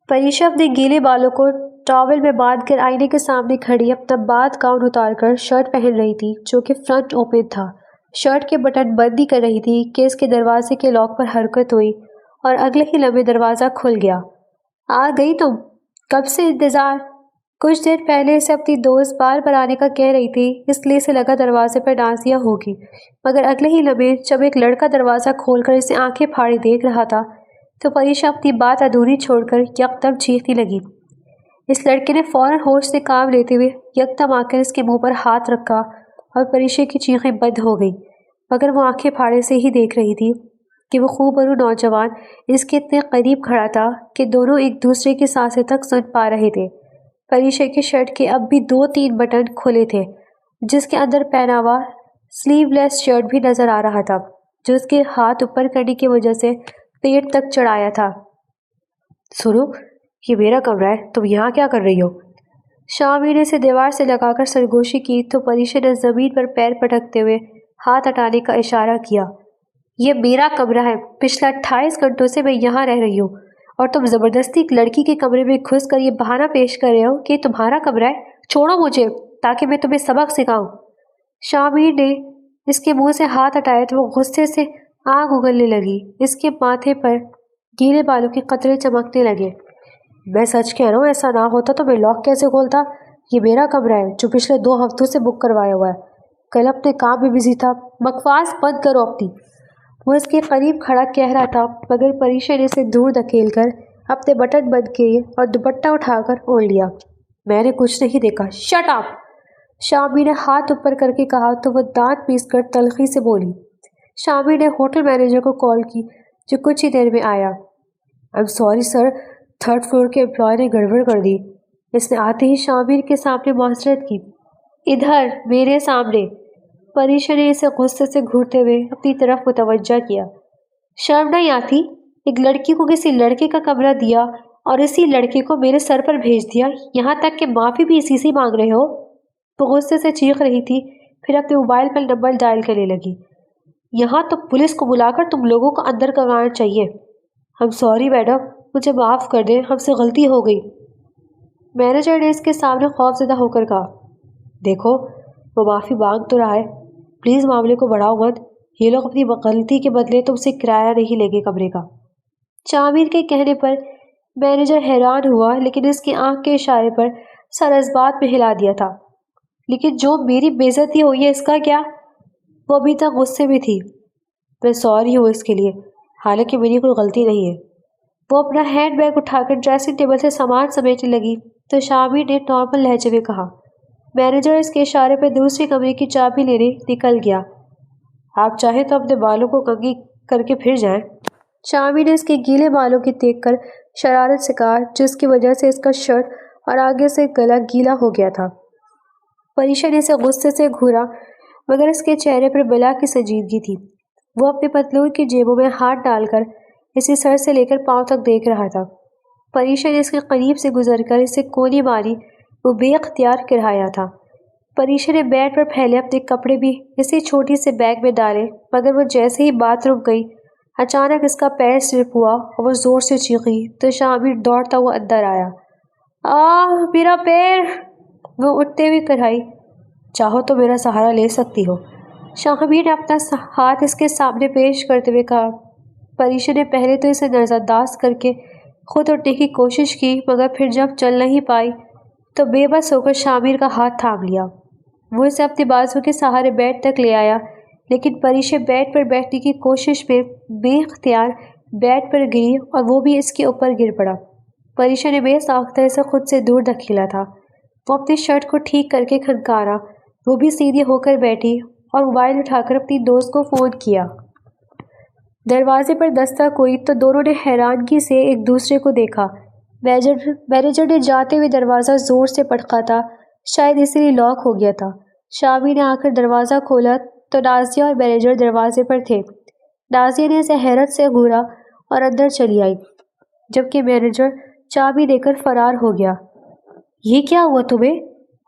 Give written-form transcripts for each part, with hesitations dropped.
پریشا اپنے گیلے بالوں کو ٹاول میں باندھ کر آئینے کے سامنے کھڑی اپنا بات گاؤن اتار کر شرٹ پہن رہی تھی جو کہ فرنٹ اوپن تھا۔ شرٹ کے بٹن بند ہی کر رہی تھی کہ اس کے دروازے کے لاک پر حرکت ہوئی اور اگلے ہی لمحے دروازہ کھل گیا۔ آ گئی تم؟ کب سے انتظار؟ کچھ دیر پہلے اسے اپنی دوست بار بار آنے کا کہہ رہی تھی، اس لیے اسے لگا دروازے پر نازیہ ہوگی، مگر اگلے ہی لمحے جب ایک لڑکا دروازہ کھول کر اسے آنکھیں پھاڑے دیکھ رہا تھا تو پریشا اپنی بات ادھوری چھوڑ کر یکدم چیخنے لگی۔ اس لڑکے نے فوراً ہوش سے کام لیتے ہوئے یکدم آ کر اس کے منہ پر ہاتھ رکھا اور پریشا کی چیخیں بند ہو گئی، مگر وہ آنکھیں پھاڑے سے ہی دیکھ رہی تھی کہ وہ خوبرو نوجوان اس کے اتنے قریب کھڑا تھا کہ دونوں ایک دوسرے کی سانسیں تک سن پا رہے تھے۔ پریشا کے شرٹ کے اب بھی 2-3 بٹن کھلے تھے، جس کے اندر پہنا ہوا سلیو لیس شرٹ بھی نظر آ رہا تھا جو اس کے ہاتھ اوپر کرنے کی وجہ سے پیٹ تک چڑھایا تھا۔ سنو، یہ میرا کمرہ ہے، تم یہاں کیا کر رہی ہو؟ شامی نے اسے دیوار سے لگا کر سرگوشی کی تو پریشا نے زمین پر پیر پٹکتے ہوئے ہاتھ ہٹانے کا اشارہ کیا۔ یہ میرا کمرہ ہے، پچھلے 28 گھنٹوں سے میں یہاں رہ رہی ہوں اور تم زبردستی ایک لڑکی کے کمرے میں گھس کر یہ بہانہ پیش کر رہے ہو کہ تمہارا کمرہ ہے۔ چھوڑو مجھے تاکہ میں تمہیں سبق سکھاؤں۔ شامی نے اس کے منہ سے ہاتھ ہٹایا تو وہ غصے سے آگ اگلنے لگی۔ اس کے ماتھے پر گیلے بالوں کے قطرے چمکنے لگے۔ میں سچ کہہ رہا ہوں، ایسا نہ ہوتا تو میں لاک کیسے کھولتا؟ یہ میرا کمرہ ہے جو پچھلے 2 ہفتوں سے بک کروایا ہوا ہے۔ کل اپنے کام میں بزی تھا۔ بکواس بند کرو اپنی۔ وہ اس کے قریب کھڑا کہہ رہا تھا مگر پریشا نے اسے دور دھکیل کر اپنے بٹن بند کیے اور دوپٹہ اٹھا کر اوڑھ لیا۔ میں نے کچھ نہیں دیکھا، شٹ اپ! شامی نے ہاتھ اوپر کر کے کہا تو وہ دانت پیس کر تلخی سے بولی۔ شامی نے ہوٹل مینیجر کو کال کی جو کچھ ہی دیر میں آیا۔ I'm sorry sir, 3rd floor کے امپلائی نے گڑبڑ کر دی۔ اس نے آتے ہی شامی کے سامنے معذرت کی۔ ادھر میرے سامنے! پریشا نے اسے غصے سے گھورتے ہوئے اپنی طرف متوجہ کیا۔ شرم نہیں آتی؟ ایک لڑکی کو کسی لڑکے کا کمرہ دیا اور اسی لڑکے کو میرے سر پر بھیج دیا، یہاں تک کہ معافی بھی اسی سے مانگ رہے ہو؟ وہ غصے سے چیخ رہی تھی، پھر اپنے موبائل پر نمبر ڈائل کرنے لگی۔ یہاں تو پولیس کو بلا کر تم لوگوں کو اندر کروانا چاہیے۔ I'm sorry میڈم، مجھے معاف کر دیں، ہم سے غلطی ہو گئی۔ مینیجر نے اس کے سامنے خوفزدہ ہو کر کہا۔ دیکھو، وہ معافی مانگ تو رہا ہے، پلیز معاملے کو بڑھاؤ مت، یہ لوگ اپنی غلطی کے بدلے تم سے کرایہ نہیں لیں گے کمرے کا۔ شامیر کے کہنے پر مینیجر حیران ہوا لیکن اس کی آنکھ کے اشارے پر سر اس بات میں ہلا دیا تھا۔ لیکن جو میری بے عزتی ہوئی ہے اس کا کیا؟ وہ ابھی تک غصے میں تھی۔ میں سوری ہوں اس کے لیے، حالانکہ میری کوئی غلطی نہیں ہے۔ وہ اپنا ہینڈ بیگ اٹھا کر ڈریسنگ ٹیبل سے سامان سمیٹنے لگی تو شامیر نے نارمل لہجے میں کہا۔ مینیجر اس کے اشارے پہ دوسرے کمرے کی چابی لینے نکل گیا۔ آپ چاہیں تو اپنے بالوں کو کنگھی کر کے پھر جائیں۔ شامیر نے اس کے گیلے بالوں کی دیکھ کر شرارت سے کہا، جس کی وجہ سے اس کا شرٹ اور آگے سے گلا گیلا ہو گیا تھا۔ پریشا نے اسے غصے سے گھورا مگر اس کے چہرے پر بلا کی سنجیدگی تھی۔ وہ اپنے پتلون کی جیبوں میں ہاتھ ڈال کر اسے سر سے لے کر پاؤں تک دیکھ رہا تھا۔ پریشا نے اس کے قریب سے گزر کر اسے گولی ماری، وہ بے اختیار کرہایا تھا۔ پریشا نے بیڈ پر پھیلے اپنے کپڑے بھی اسی چھوٹی سے بیگ میں ڈالے مگر وہ جیسے ہی باتھ روم گئی، اچانک اس کا پیر سلپ ہوا اور وہ زور سے چیخی تو شامیر دوڑتا ہوا اندر آیا۔ آہ میرا پیر! وہ اٹھتے ہوئے کہائی، چاہو تو میرا سہارا لے سکتی ہو۔ شامیر نے اپنا ہاتھ اس کے سامنے پیش کرتے ہوئے کہا۔ پریشا نے پہلے تو اسے نظر انداز کر کے خود اٹھنے کی کوشش کی مگر پھر جب چل نہیں پائی تو بے بس ہو کر شامیر کا ہاتھ تھام لیا۔ وہ اسے اپنے بازو کے سہارے بیڈ تک لے آیا لیکن پریشا بیڈ پر بیٹھنے کی کوشش میں بے اختیار بیڈ پر گری اور وہ بھی اس کے اوپر گر پڑا۔ پریشا نے بے ساختہ اسے خود سے دور دھکیلا تھا۔ وہ اپنی شرٹ کو ٹھیک کر کے کھنکارا، وہ بھی سیدھی ہو کر بیٹھی اور موبائل اٹھا کر اپنی دوست کو فون کیا۔ دروازے پر دستک ہوئی تو دونوں نے حیرانگی سے ایک دوسرے کو دیکھا۔ مینیجر نے جاتے ہوئے دروازہ زور سے پٹکا تھا، شاید اس لیے لاک ہو گیا تھا۔ شامی نے آ کر دروازہ کھولا تو نازیہ اور مینیجر دروازے پر تھے۔ نازیہ نے اسے حیرت سے گھورا اور اندر چلی آئی جبکہ مینیجر چابی دے کر فرار ہو گیا۔ یہ کیا ہوا تمہیں؟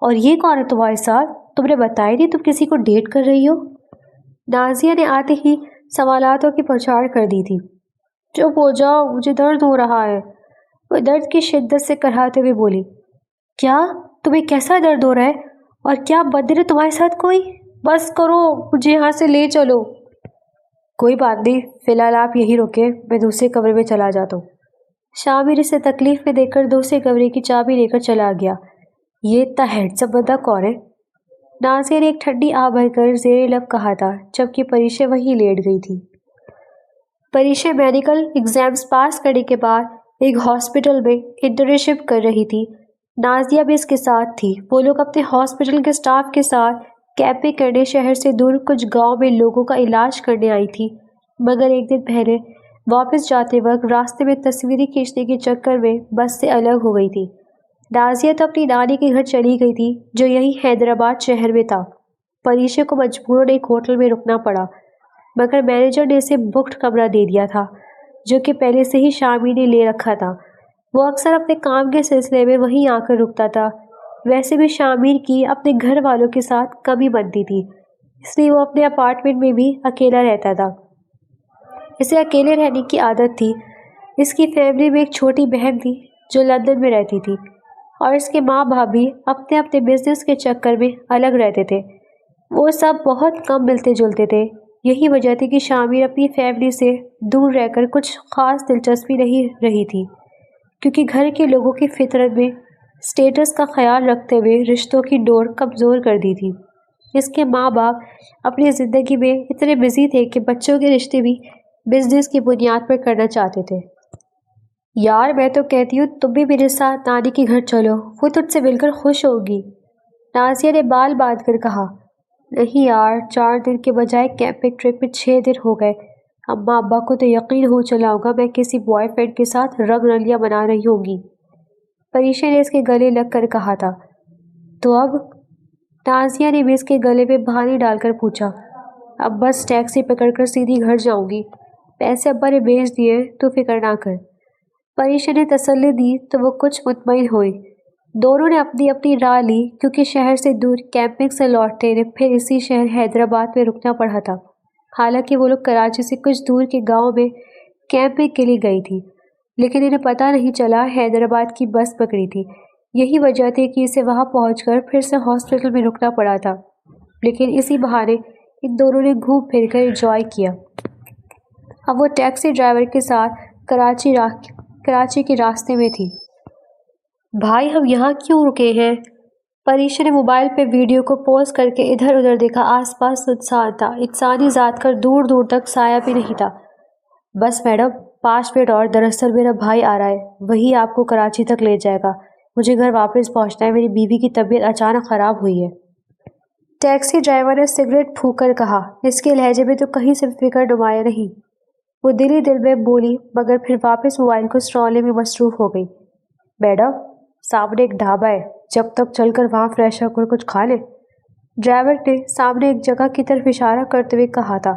اور یہ کون ہے تمہارے ساتھ؟ تم نے بتایا نہیں تم کسی کو ڈیٹ کر رہی ہو؟ نازیہ نے آتے ہی سوالاتوں کی پچھاڑ کر دی تھی۔ چپ ہو جاؤ، مجھے درد ہو رہا ہے۔ وہ درد کی شدت سے کراہتے ہوئے بولی، کیا تمہیں کیسا درد ہو رہا ہے؟ اور کیا بدر ہے تمہارے ساتھ کوئی؟ بس کرو، مجھے یہاں سے لے چلو۔ کوئی بات نہیں، فی الحال آپ یہی رکے، میں دوسرے کمرے میں چلا جاتا ہوں۔ شامر اسے تکلیف میں دیکھ کر دوسرے کمرے کی چابی لے کر چلا گیا۔ یہ اتنا ہینڈسم بندہ کون ہے؟ نازیہ نے ایک ٹھنڈی آہ بھر کر زیر لب کہا تھا، جبکہ پریشا وہیں لیٹ گئی تھی۔ پریشا میڈیکل ایگزامز پاس کرنے کے بعد ایک ہاسپٹل میں انٹرنشپ کر رہی تھی۔ نازیہ بھی اس کے ساتھ تھی۔ وہ لوگ اپنے ہاسپٹل کے سٹاف کے ساتھ کیمپنگ کرنے شہر سے دور کچھ گاؤں میں لوگوں کا علاج کرنے آئی تھی، مگر ایک دن پہلے واپس جاتے وقت راستے میں تصویریں کھینچنے کے چکر میں بس سے الگ ہو گئی تھی۔ نازیہ تو اپنی نانی کے گھر چلی گئی تھی جو یہی حیدرآباد شہر میں تھا۔ پریشا کو مجبوراً ایک ہوٹل میں رکنا پڑا، مگر مینیجر نے اسے بکڈ کمرہ دے دیا تھا جو کہ پہلے سے ہی شامی نے لے رکھا تھا۔ وہ اکثر اپنے کام کے سلسلے میں وہیں آ کر رکتا تھا۔ ویسے بھی شامیر کی اپنے گھر والوں کے ساتھ کمی بنتی تھی، اس لیے وہ اپنے اپارٹمنٹ میں بھی اکیلا رہتا تھا۔ اسے اکیلے رہنے کی عادت تھی۔ اس کی فیملی میں ایک چھوٹی بہن تھی جو لندن میں رہتی تھی، اور اس کے ماں باپ بھی اپنے اپنے بزنس کے چکر میں الگ رہتے تھے۔ وہ سب بہت کم ملتے جلتے تھے۔ یہی وجہ تھی کہ شامیر اپنی فیملی سے دور رہ کر کچھ خاص دلچسپی نہیں رہی تھی، کیونکہ گھر کے لوگوں کی فطرت میں سٹیٹس کا خیال رکھتے ہوئے رشتوں کی ڈور کمزور کر دی تھی۔ اس کے ماں باپ اپنی زندگی میں اتنے بزی تھے کہ بچوں کے رشتے بھی بزنس کی بنیاد پر کرنا چاہتے تھے۔ یار میں تو کہتی ہوں تم بھی میرے ساتھ نانی کے گھر چلو، وہ تجھ سے مل کر خوش ہوگی، نازیہ نے بال باندھ کر کہا۔ نہیں یار، 4 دن کے بجائے کیمپنگ ٹرپ میں 6 دن ہو گئے۔ اماں ابا کو تو یقین ہو چلا ہوگا میں کسی بوائے فرینڈ کے ساتھ رنگ رلیاں بنا رہی ہوں گی، پریشا نے اس کے گلے لگ کر کہا تھا۔ تو اب؟ نازیہ نے بھی اس کے گلے میں بھانی ڈال کر پوچھا۔ اب بس ٹیکسی پکڑ کر سیدھی گھر جاؤں گی، پیسے ابا نے بھیج دیے، تو فکر نہ کر، پریشا نے تسلی دی تو وہ کچھ مطمئن ہوئی۔ دونوں نے اپنی اپنی راہ لی، کیونکہ شہر سے دور کیمپنگ سے لوٹتے انہیں پھر اسی شہر حیدرآباد میں رکنا پڑا تھا۔ حالانکہ وہ لوگ کراچی سے کچھ دور کے گاؤں میں کیمپنگ کے لیے گئی تھی، لیکن انہیں پتہ نہیں چلا حیدرآباد کی بس پکڑی تھی۔ یہی وجہ تھی کہ اسے وہاں پہنچ کر پھر سے ہاسپٹل میں رکنا پڑا تھا، لیکن اسی بہانے ان دونوں نے گھوم پھر کر انجوائے کیا۔ اب وہ ٹیکسی ڈرائیور کے ساتھ کراچی کے راستے میں تھی۔ بھائی ہم یہاں کیوں رکے ہیں؟ پریشا نے موبائل پہ ویڈیو کو پوز کر کے ادھر ادھر دیکھا۔ آس پاس سنسان تھا، انسانی ذات کا دور دور تک سایہ بھی نہیں تھا۔ بس میڈم 5 منٹ اور، دراصل میرا بھائی آ رہا ہے، وہی آپ کو کراچی تک لے جائے گا، مجھے گھر واپس پہنچنا ہے، میری بیوی کی طبیعت اچانک خراب ہوئی ہے۔ ٹیکسی ڈرائیور نے سگریٹ پھونک کر کہا، اس کے لہجے میں تو کہیں سے فکر نمایاں نہیں۔ وہ دل ہی دل میں بولی، مگر پھر واپس موبائل کو سٹرولے میں مصروف ہو گئی۔ میڈم سامنے ایک ڈھابا ہے، جب تک چل کر وہاں فریش ہو کر کچھ کھا لیں، ڈرائیور نے سامنے ایک جگہ کی طرف اشارہ کرتے ہوئے کہا تھا۔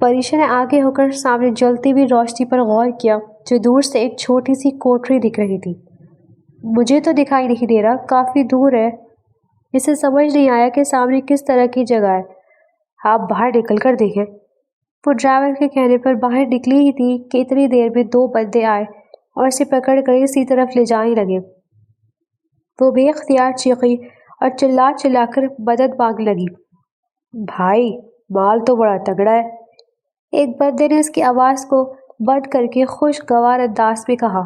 پریشا نے آگے ہو کر سامنے جلتی ہوئی روشنی پر غور کیا، جو دور سے ایک چھوٹی سی کوٹری دکھ رہی تھی۔ مجھے تو دکھائی نہیں دے رہا، کافی دور ہے۔ اسے سمجھ نہیں آیا کہ سامنے کس طرح کی جگہ ہے۔ آپ باہر نکل کر دیکھیں۔ وہ ڈرائیور کے کہنے پر باہر نکلی ہی تھی کہ اتنی دیر میں 2 بندے آئے اور اسے پکڑ کر اسی طرف لے جانے لگے۔ وہ بے اختیار چیخی اور چلا چلا کر مدد مانگنے لگی۔ بھائی مال تو بڑا تگڑا ہے، ایک بندے نے اس کی آواز کو بند کر کے خوشگوار انداز میں کہا۔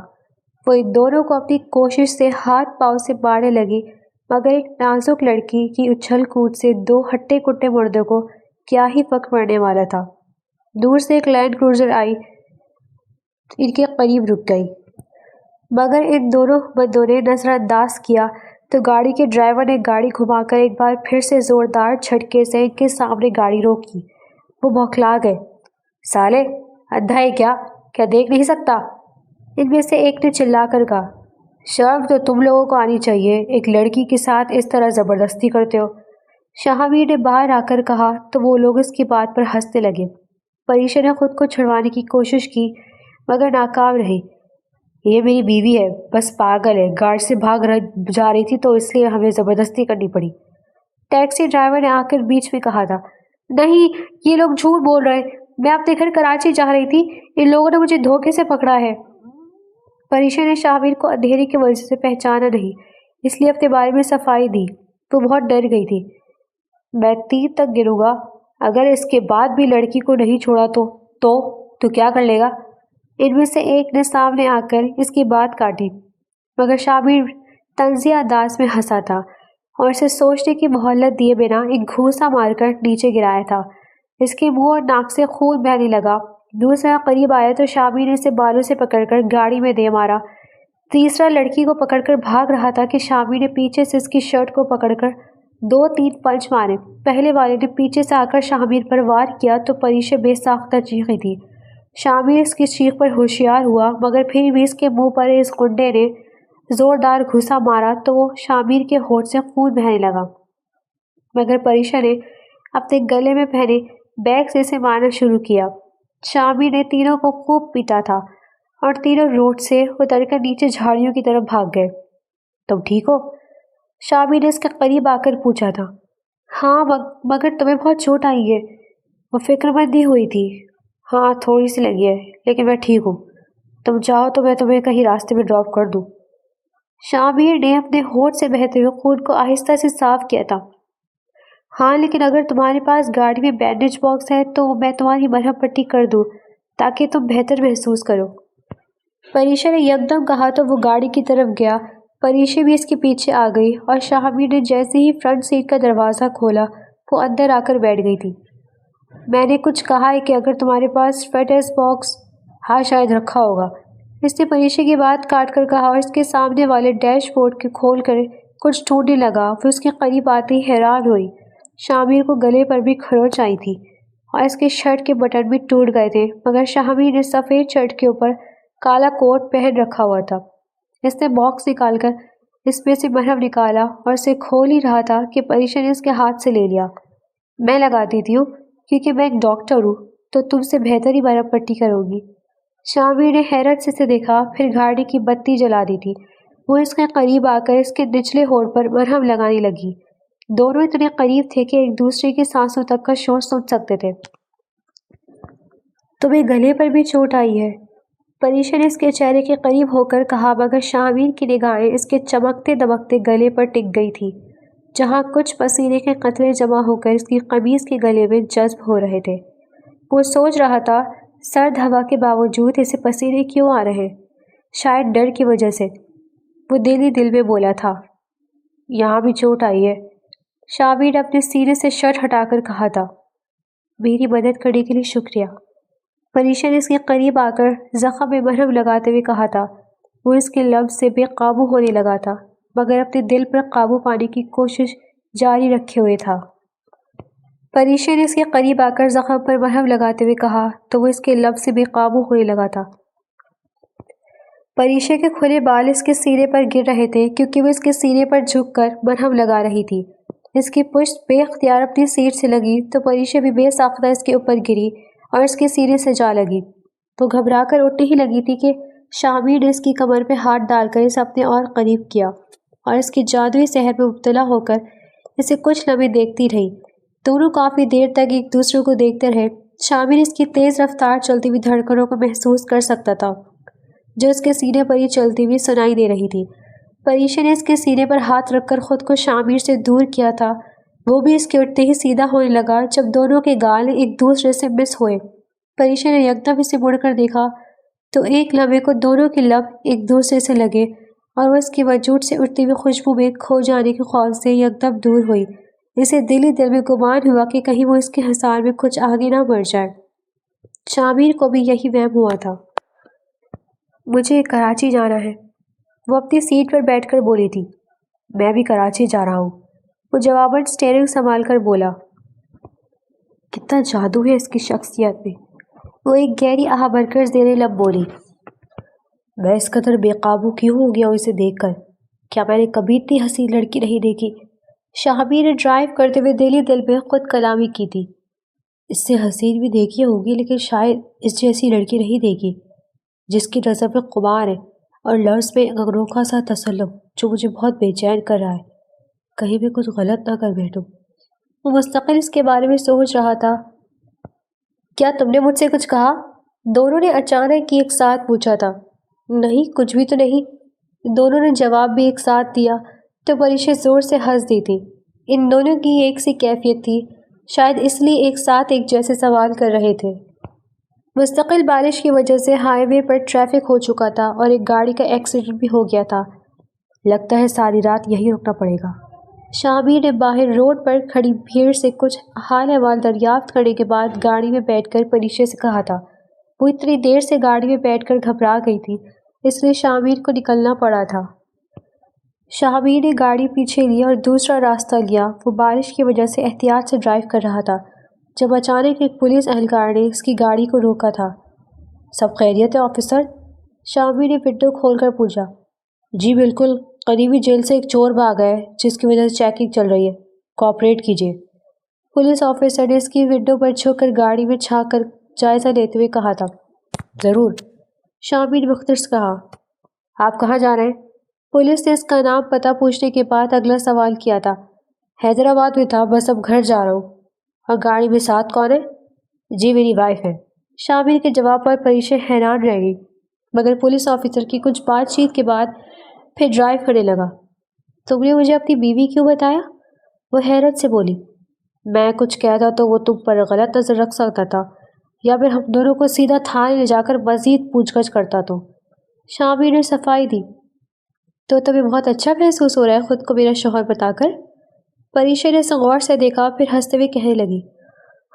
وہ ان دونوں کو اپنی کوشش سے ہاتھ پاؤں سے مارنے لگی، مگر ایک نازک لڑکی کی اچھل کود سے 2 ہٹے کٹے مردوں کو کیا ہی فرق پڑنے والا تھا۔ دور سے ایک لینڈ کروزر آئی، ان کے قریب رک گئی، مگر ان دونوں بندوں نے نظر انداز کیا تو گاڑی کے ڈرائیور نے گاڑی گھما کر ایک بار پھر سے زوردار جھٹکے سے ان کے سامنے گاڑی روکی۔ وہ بوکھلا گئے۔ سالے اندھا ہے کیا دیکھ نہیں سکتا؟ ان میں سے ایک نے چلا کر کہا۔ شرم تو تم لوگوں کو آنی چاہیے، ایک لڑکی کے ساتھ اس طرح زبردستی کرتے ہو، شاہمیر نے باہر آ کر کہا تو وہ لوگ اس کی بات پر ہنسنے لگے۔ پریشا نے خود کو چھڑوانے کی کوشش کی مگر ناکام رہی۔ یہ میری بیوی ہے، بس پاگل ہے، گارڈ سے بھاگ جا رہی تھی تو اس لیے ہمیں زبردستی کرنی پڑی، ٹیکسی ڈرائیور نے آ کر بیچ میں کہا تھا۔ نہیں، یہ لوگ جھوٹ بول رہے ہیں، میں اپنے گھر کراچی جا رہی تھی، ان لوگوں نے مجھے دھوکے سے پکڑا ہے۔ پریشا نے شاہمیر کو اندھیرے کی وجہ سے پہچانا نہیں، اس لیے اپنے بارے میں صفائی دی۔ وہ بہت ڈر گئی تھی۔ میں 3 تک گنوں گا، اگر اس کے بعد بھی لڑکی کو نہیں چھوڑا تو کیا کر لے گا؟ ان میں سے ایک نے سامنے آ کر اس کی بات کاٹی، مگر شاہمیر طنزیہ انداز میں ہنسا تھا اور اسے سوچنے کی مہلت دیے بنا ایک گھوسا مار کر نیچے گرایا تھا۔ اس کے منہ اور ناک سے خون بہنے لگا۔ دوسرا قریب آیا تو شاہمیر نے اسے بالوں سے پکڑ کر گاڑی میں دے مارا۔ تیسرا لڑکی کو پکڑ کر بھاگ رہا تھا کہ شاہمیر نے پیچھے سے اس کی شرٹ کو پکڑ کر 2-3 پنچ مارے۔ پہلے والے نے پیچھے سے آ کر شاہمیر پر وار کیا تو پریشا بے ساختہ چیخی تھی۔ شاہمیر اس کی چیخ پر ہوشیار ہوا، مگر پھر بھی اس کے منہ پر اس گنڈے نے زوردار گھوسا مارا تو شاہمیر کے ہونٹ سے خون بہنے لگا، مگر پریشا نے اپنے گلے میں پہنے بیگ سے اسے مارنا شروع کیا۔ شاہمیر نے تینوں کو خوب پیٹا تھا اور تینوں روڈ سے اتر کر نیچے جھاڑیوں کی طرف بھاگ گئے۔ تم ٹھیک ہو؟ شاہمیر نے اس کے قریب آ کر پوچھا تھا۔ ہاں، مگر تمہیں بہت چوٹ آئی ہے۔ وہ فکر مند ہی ہوئی تھی۔ ہاں، تھوڑی سی لگی ہے، لیکن میں ٹھیک ہوں۔ تم چاہو تو میں تمہیں کہیں راستے میں ڈراپ کر دوں۔ شاہمیر نے اپنے ہونٹ سے بہتے ہوئے خون کو آہستہ سے صاف کیا تھا۔ ہاں، لیکن اگر تمہارے پاس گاڑی میں بینڈیج باکس ہے تو میں تمہاری مرہم پٹی کر دوں تاکہ تم بہتر محسوس کرو۔ پریشا نے یکدم کہا تو وہ گاڑی کی طرف گیا۔ پریشا بھی اس کے پیچھے آ گئی اور شاہمیر نے جیسے ہی فرنٹ سیٹ کا دروازہ کھولا وہ اندر آ کر بیٹھ گئی تھی۔ میں نے کچھ کہا ہے کہ اگر تمہارے پاس فٹنس باکس، ہاں شاید رکھا ہوگا، اس نے پریشا کی بات کاٹ کر کہا اور اس کے سامنے والے ڈیش بورڈ کے کھول کر کچھ ڈھونڈنے لگا۔ وہ اس کے قریب آتے ہی حیران ہوئی۔ شاہمیر کو گلے پر بھی کھروچ آئی تھی اور اس کے شرٹ کے بٹن بھی ٹوٹ گئے تھے، مگر شاہمیر نے سفید شرٹ کے اوپر کالا کوٹ پہن رکھا ہوا تھا۔ اس نے باکس نکال کر اس میں سے مرہم نکالا اور اسے کھول ہی رہا تھا کہ پریشا نے اس کے ہاتھ سے لے لیا۔ میں لگا دیتی ہوں کیونکہ میں ایک ڈاکٹر ہوں، تو تم سے بہتر ہی مرہم پٹی کروں گی۔ شاہمیر نے حیرت سے اسے دیکھا، پھر گاڑی کی بتی جلا دی تھی۔ وہ اس کے قریب آ کر اس کے نچلے ہونٹ پر مرہم لگانے لگی۔ دونوں اتنے قریب تھے کہ ایک دوسرے کی سانسوں تک کا شور سن سکتے تھے۔ تمہیں گلے پر بھی چوٹ آئی ہے، پریشا نے اس کے چہرے کے قریب ہو کر کہا، مگر شاہمیر کی نگاہیں اس کے چمکتے دمکتے گلے پر ٹک گئی تھی، جہاں کچھ پسینے کے قطرے جمع ہو کر اس کی قمیض کے گلے میں جذب ہو رہے تھے۔ وہ سوچ رہا تھا سرد ہوا کے باوجود اسے پسینے کیوں آ رہے، شاید ڈر کی وجہ سے۔ وہ دل ہی دل میں بولا تھا، یہاں بھی چوٹ آئی ہے۔ شاہمیر نے اپنے سینے سے شرٹ ہٹا کر کہا تھا، میری مدد کرنے کے لیے شکریہ۔ پریشا نے اس کے قریب آ کر زخم میں مرہم لگاتے ہوئے کہا تھا۔ وہ اس کے لفظ سے بے قابو ہونے لگا تھا، مگر اپنے دل پر قابو پانے کی کوشش جاری رکھے ہوئے تھا۔ پریشا نے اس کے قریب آ کر زخم پر مرہم لگاتے ہوئے کہا تو وہ اس کے لفظ سے بے قابو ہونے لگا تھا۔ پریشا کے کھلے بال اس کے سینے پر گر رہے تھے کیونکہ وہ اس کے سینے پر جھک کر مرہم لگا رہی تھی۔ اس کی پشت بے اختیار اپنی سیٹ سے لگی تو پریشا بھی بے ساختہ اس کے اوپر گری اور اس کے سینے سے جا لگی۔ وہ گھبرا کر اٹھنے ہی لگی تھی کہ شاہمیر نے اس کی کمر پہ ہاتھ ڈال کر اسے اپنے اور قریب کیا اور اس کی جادوئی سحر میں مبتلا ہو کر اسے کچھ لمحے دیکھتی رہی۔ دونوں کافی دیر تک ایک دوسرے کو دیکھتے رہے۔ شاہمیر اس کی تیز رفتار چلتی ہوئی دھڑکنوں کو محسوس کر سکتا تھا جو اس کے سینے پر ہی چلتی ہوئی سنائی دے رہی تھی۔ پریشا نے اس کے سینے پر ہاتھ رکھ کر خود کو شاہمیر سے دور کیا تھا۔ وہ بھی اس کے اٹھتے ہی سیدھا ہونے لگا جب دونوں کے گال ایک دوسرے سے مس ہوئے۔ پریشا نے یکدم اسے مڑ کر دیکھا تو ایک لمحے کو دونوں کے لب ایک دوسرے سے لگے اور وہ اس کے وجود سے اٹھتی ہوئی خوشبو میں کھو جانے کے خوف سے یکدم دور ہوئی۔ اسے دل ہی دل میں گمان ہوا کہ کہیں وہ اس کے حصار میں کچھ آگے نہ بڑھ جائے۔ شاہمیر کو بھی یہی وہم ہوا تھا۔ مجھے کراچی جانا ہے، وہ اپنی سیٹ پر بیٹھ کر بولی تھی۔ میں بھی کراچی جا رہا ہوں، وہ جواباً سٹیئرنگ سنبھال کر بولا۔ کتنا جادو ہے اس کی شخصیت میں، وہ ایک گہری آہ بھر کر زیر لب بولی۔ میں اس قدر بے قابو کیوں ہو گیا ہوں اسے دیکھ کر، کیا میں نے کبھی اتنی حسین لڑکی نہیں دیکھی؟ شاہمیر نے ڈرائیو کرتے ہوئے دل ہی دل میں خود کلامی کی تھی۔ اس سے حسین بھی دیکھی ہوگی لیکن شاید اس جیسی لڑکی نہیں دیکھی جس کی نظر میں خمار ہے اور لفظ میں ایک انوکھا سا تسلم جو مجھے بہت بے چین کر رہا ہے، کہیں میں کچھ غلط نہ کر بیٹھوں۔ وہ مستقل اس کے بارے میں سوچ رہا تھا۔ کیا تم نے مجھ سے کچھ کہا؟ دونوں نے اچانک ایک ساتھ پوچھا تھا۔ نہیں کچھ بھی تو نہیں۔ دونوں نے جواب بھی ایک ساتھ دیا تو پریشا زور سے ہنس دی تھی۔ ان دونوں کی ایک سی کیفیت تھی، شاید اس لیے ایک ساتھ ایک جیسے سوال کر رہے تھے۔ مستقل بارش کی وجہ سے ہائی وے پر ٹریفک ہو چکا تھا اور ایک گاڑی کا ایکسیڈنٹ بھی ہو گیا تھا۔ لگتا ہے ساری رات یہی رکنا پڑے گا۔ شابیر نے باہر روڈ پر کھڑی بھیڑ سے کچھ حال احوال دریافت کرنے کے بعد گاڑی میں بیٹھ کر پریشا سے کہا تھا۔ وہ اتنی دیر سے گاڑی میں بیٹھ کر گھبرا گئی تھی، اس لیے شابیر کو نکلنا پڑا تھا۔ شابیر نے گاڑی پیچھے لی اور دوسرا راستہ لیا۔ وہ بارش کی وجہ سے احتیاط سے ڈرائیو کر رہا تھا جب اچانک ایک پولیس اہلکار نے اس کی گاڑی کو روکا تھا۔ سب خیریت ہے آفیسر؟ شابیر نے ونڈو کھول کر پوچھا۔ جی بالکل، قریبی جیل سے ایک چور بھاگا ہے جس کی وجہ سے چیکنگ چل رہی ہے، کوآپریٹ کیجیے۔ پولیس آفیسر نے اس کی ونڈو پر جھک کر گاڑی میں جھانک کر جائزہ لیتے ہوئے کہا تھا۔ ضرور، شابیر نے مختصر سے کہا۔ آپ کہاں جا رہے ہیں؟ پولیس نے اس کا نام پتہ پوچھنے کے بعد اگلا سوال کیا تھا۔ حیدرآباد میں تھا، بس اب گھر جا رہا ہوں۔ اور گاڑی میں ساتھ کون ہے؟ جی میری وائف ہے۔ شابیر کے جواب پر پریشا حیران رہ گئی، مگر پولیس آفیسر کی کچھ بات چیت کے بعد پھر ڈرائیو کرنے لگا۔ تم نے مجھے اپنی بیوی کیوں بتایا؟ وہ حیرت سے بولی۔ میں کچھ کہتا تو وہ تم پر غلط نظر رکھ سکتا تھا، یا پھر ہم دونوں کو سیدھا تھانے لے جا کر مزید پوچھ گچھ کرتا تو۔ شابیر نے صفائی دی۔ تو تمہیں بہت اچھا محسوس ہو رہا ہے خود کو میرا شوہر بتا کر؟ پریشا نے اسے غور سے دیکھا، پھر ہنستے ہوئے کہنے لگی۔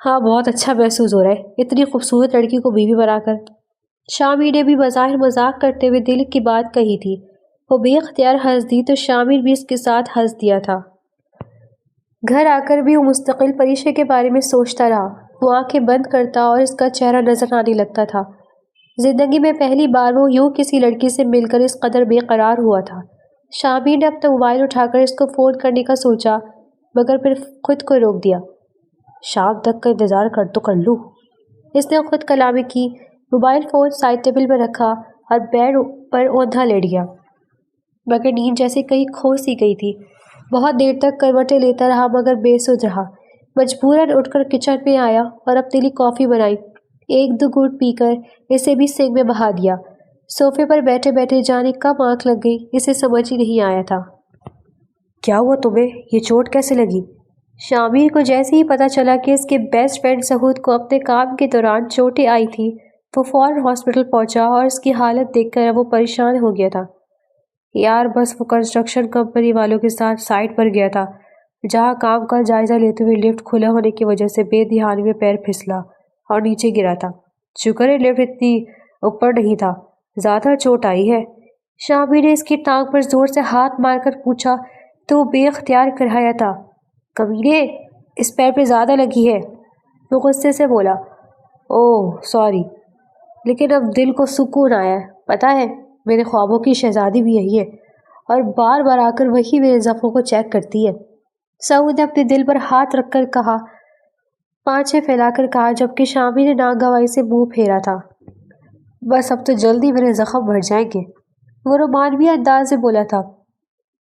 ہاں بہت اچھا محسوس ہو رہا ہے، اتنی خوبصورت لڑکی کو بیوی بنا کر۔ شابیر نے بھی بظاہر مذاق کرتے ہوئے دل کی بات کہی تھی۔ وہ بے اختیار ہنس دی تو شابیر بھی اس کے ساتھ ہنس دیا تھا۔ گھر آ کر بھی وہ مستقل پریشا کے بارے میں سوچتا رہا۔ وہ آنکھیں بند کرتا اور اس کا چہرہ نظر آنے لگتا تھا۔ زندگی میں پہلی بار وہ یوں کسی لڑکی سے مل کر اس قدر بے قرار ہوا تھا۔ شابیر نے اپنا موبائل اٹھا کر اس کو فون کرنے کا سوچا، مگر پھر خود کو روک دیا۔ شام تک کا انتظار کر لوں۔ اس نے خود کلامی کی، موبائل فون سائڈ ٹیبل پر رکھا اور بیڈ پر اوندھا لیٹ گیا، مگر نیند جیسے کہیں کھو سی گئی تھی۔ بہت دیر تک کروٹیں لیتا رہا مگر بے سود رہا۔ مجبوراً اٹھ کر کچن میں آیا اور اپنے لیے کافی بنائی۔ ایک دو گھونٹ پی کر اسے بھی سنک میں بہا دیا۔ صوفے پر بیٹھے بیٹھے جانے کب آنکھ لگ گئی اسے سمجھ ہی نہیں آیا تھا۔ کیا ہوا تمہیں؟ یہ چوٹ کیسے لگی؟ شابیر کو جیسے ہی پتہ چلا کہ اس کے بیسٹ فرینڈ سہود کو اپنے کام کے دوران چوٹیں آئی تھیں، وہ فوراً ہاسپٹل پہنچا اور اس کی حالت دیکھ کر وہ پریشان ہو گیا تھا۔ یار بس وہ کنسٹرکشن کمپنی والوں کے ساتھ سائٹ پر گیا تھا، جہاں کام کا جائزہ لیتے ہوئے لفٹ کھلا ہونے کی وجہ سے بے دھیانی میں پیر پھسلا اور نیچے گرا تھا۔ شکر ہے لفٹ اتنی اوپر نہیں تھا، زیادہ چوٹ آئی ہے۔ شابیر نے اس کی ٹانگ پر زور سے ہاتھ مار کر پوچھا تو وہ بے اختیار کرایا تھا۔ کمینے، اس پیر پہ زیادہ لگی ہے۔ وہ غصے سے بولا۔ اوہ سوری، لیکن اب دل کو سکون آیا ہے۔ پتہ ہے میرے خوابوں کی شہزادی بھی یہی ہے اور بار بار آ کر وہی میرے زخموں کو چیک کرتی ہے۔ سعود نے اپنے دل پر ہاتھ رکھ کر کہا، پانچیں پھیلا کر کہا، جبکہ شابیر نے ناگواری سے منہ پھیرا تھا۔ بس اب تو جلدی میرے زخم بھر جائیں گے۔ وہ رومانوی انداز سے بولا تھا۔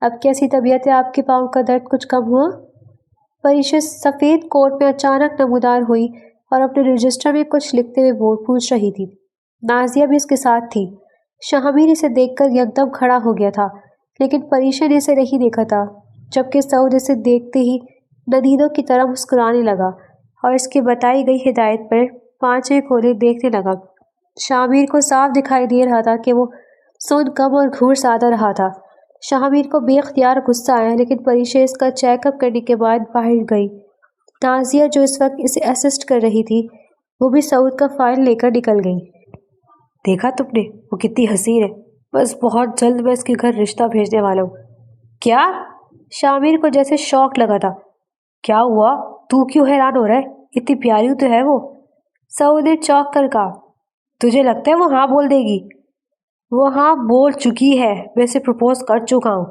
اب کیسی طبیعت ہے آپ کے پاؤں کا درد کچھ کم ہوا؟ پریشا سفید کوٹ میں اچانک نمودار ہوئی اور اپنے رجسٹر میں کچھ لکھتے ہوئے پوچھ رہی تھی۔ نازیہ بھی اس کے ساتھ تھی۔ شابیر اسے دیکھ کر یکدم کھڑا ہو گیا تھا، لیکن پریشا نے اسے نہیں دیکھا تھا، جبکہ سعود اسے دیکھتے ہی ندیدوں کی طرح مسکرانے لگا اور اس کی بتائی گئی ہدایت پر پانچیں کھولے دیکھنے لگا۔ شابیر کو صاف دکھائی دے رہا تھا کہ وہ سن کم اور گھور زیادہ رہا تھا۔ شابیر کو بے اختیار غصہ آیا، لیکن پریشا اس کا چیک اپ کرنے کے بعد باہر گئی۔ نازیہ جو اس وقت اسے اسسٹ کر رہی تھی، وہ بھی سعود کا فائل لے کر نکل گئی۔ دیکھا تم نے وہ کتنی حسین ہے، بس بہت جلد میں اس کے گھر رشتہ بھیجنے والا ہوں۔ کیا؟ شابیر کو جیسے شوق لگا تھا۔ کیا ہوا؟ تو کیوں حیران ہو رہا ہے؟ اتنی پیاری تو ہے وہ۔ سعود نے چونک کر کہا۔ تجھے لگتا ہے وہ ہاں بول دے گی؟ وہ ہاں بول چکی ہے، میں اسے پرپوز کر چکا ہوں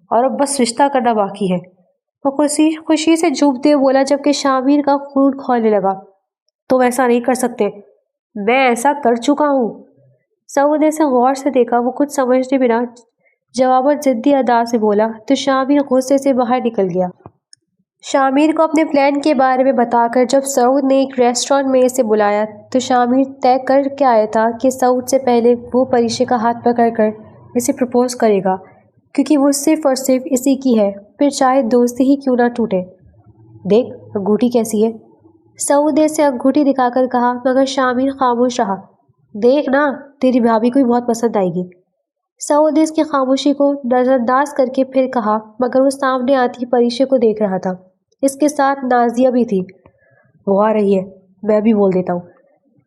اور اب بس رشتہ کرنا باقی ہے۔ وہ خوشی سے جھومتے ہوئے بولا، جبکہ شابیر کا خون کھولنے لگا۔ تم ایسا نہیں کر سکتے، میں ایسا کر چکا ہوں۔ سعود نے اسے غور سے دیکھا، وہ کچھ سمجھنے بنا جواباً ضدی ادا سے بولا تو شابیر غصے سے باہر نکل گیا۔ شامیر کو اپنے پلان کے بارے میں بتا کر جب سعود نے ایک ریسٹورانٹ میں اسے بلایا تو شامیر طے کر کے آیا تھا کہ سعود سے پہلے وہ پریشے کا ہاتھ پکڑ کر اسے پرپوز کرے گا، کیونکہ وہ صرف اور صرف اسی کی ہے، پھر چاہے دوستی ہی کیوں نہ ٹوٹے۔ دیکھ انگوٹھی کیسی ہے، سعود نے اسے انگوٹھی دکھا کر کہا، مگر شامیر خاموش رہا۔ دیکھ نا، تیری بھابھی کو بھی بہت پسند آئے گی۔ سعود نے اس کی خاموشی کو نظر انداز کر کے پھر کہا، مگر وہ سامنے آتی پریشے کو دیکھ رہا تھا، اس کے ساتھ نازیہ بھی تھی۔ وہ آ رہی ہے، میں بھی بول دیتا ہوں،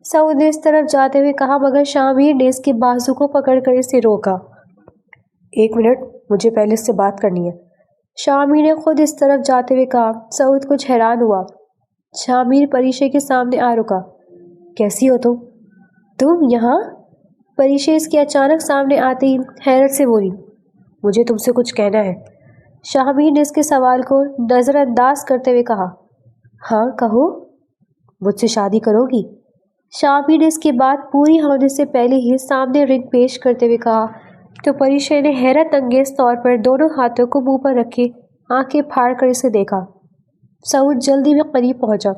سعود نے اس طرف جاتے ہوئے کہا، مگر شامیر نے اس کے بازو کو پکڑ کر اسے روکا۔ ایک منٹ، مجھے پہلے اس سے بات کرنی ہے، شامیر نے خود اس طرف جاتے ہوئے کہا۔ سعود کچھ حیران ہوا۔ شامیر پریشے کے سامنے آ رکا۔ کیسی ہو تم یہاں؟ پریشے اس کے اچانک سامنے آتے ہی حیرت سے بولی، مجھے تم سے کچھ کہنا ہے۔ شامیر نے اس کے سوال کو نظر انداز کرتے ہوئے کہا، ہاں کہو، مجھ سے شادی کرو گی؟ شامیر نے اس کی بات پوری ہونے سے پہلے ہی سامنے رنگ پیش کرتے ہوئے کہا تو پریشے نے حیرت انگیز طور پر دونوں ہاتھوں کو منہ پر رکھے آنکھیں پھاڑ کر اسے دیکھا۔ سعود جلدی میں قریب پہنچا۔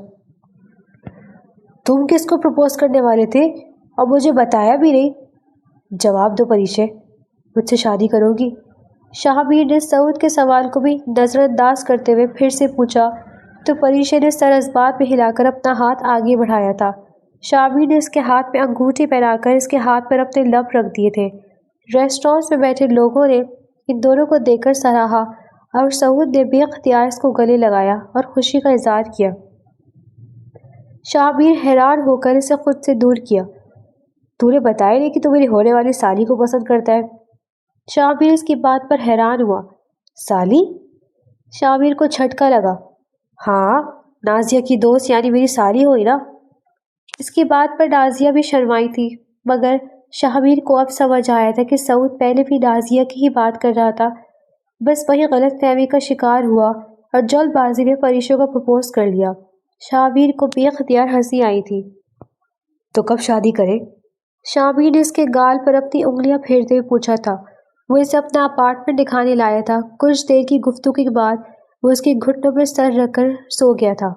تم کس کو پرپوز کرنے والے تھے اور مجھے بتایا بھی نہیں؟ جواب دو پریشے، مجھ سے شادی کرو گی؟ شامیر نے سعود کے سوال کو بھی نظر انداز کرتے ہوئے پھر سے پوچھا تو پریشے نے سر اس بات میں ہلا کر اپنا ہاتھ آگے بڑھایا تھا۔ شامیر نے اس کے ہاتھ میں انگوٹھی پہنا کر اس کے ہاتھ پر اپنے لب رکھ دیے تھے۔ ریسٹورانٹ میں بیٹھے لوگوں نے ان دونوں کو دیکھ کر سراہا اور سعود نے بے اختیار اس کو گلے لگایا اور خوشی کا اظہار کیا۔ شامیر حیران ہو کر اسے خود سے دور کیا۔ تو نے بتایا نہیں کہ تو میری ہونے والی سالی کو پسند کرتا ہے؟ شامیر اس کی بات پر حیران ہوا۔ سالی؟ شامیر کو جھٹکا لگا۔ ہاں، نازیہ کی دوست یعنی میری سالی ہوئی نا۔ اس کی بات پر نازیہ بھی شرمائی تھی، مگر شامیر کو اب سمجھ آیا تھا کہ سعود پہلے بھی نازیہ کی ہی بات کر رہا تھا، بس وہی غلط فہمی کا شکار ہوا اور جلد بازی میں پریشوں کو پرپوز کر لیا۔ شامیر کو بے اختیار ہنسی آئی تھی۔ تو کب شادی کرے؟ شامیر نے اس کے گال پر اپنی انگلیاں پھیرتے ہوئے پوچھا تھا۔ وہ اسے اپنا اپارٹمنٹ دکھانے لایا تھا۔ کچھ دیر کی گفتگو کے بعد وہ اس کے گھٹنوں پر سر رکھ کر سو گیا تھا۔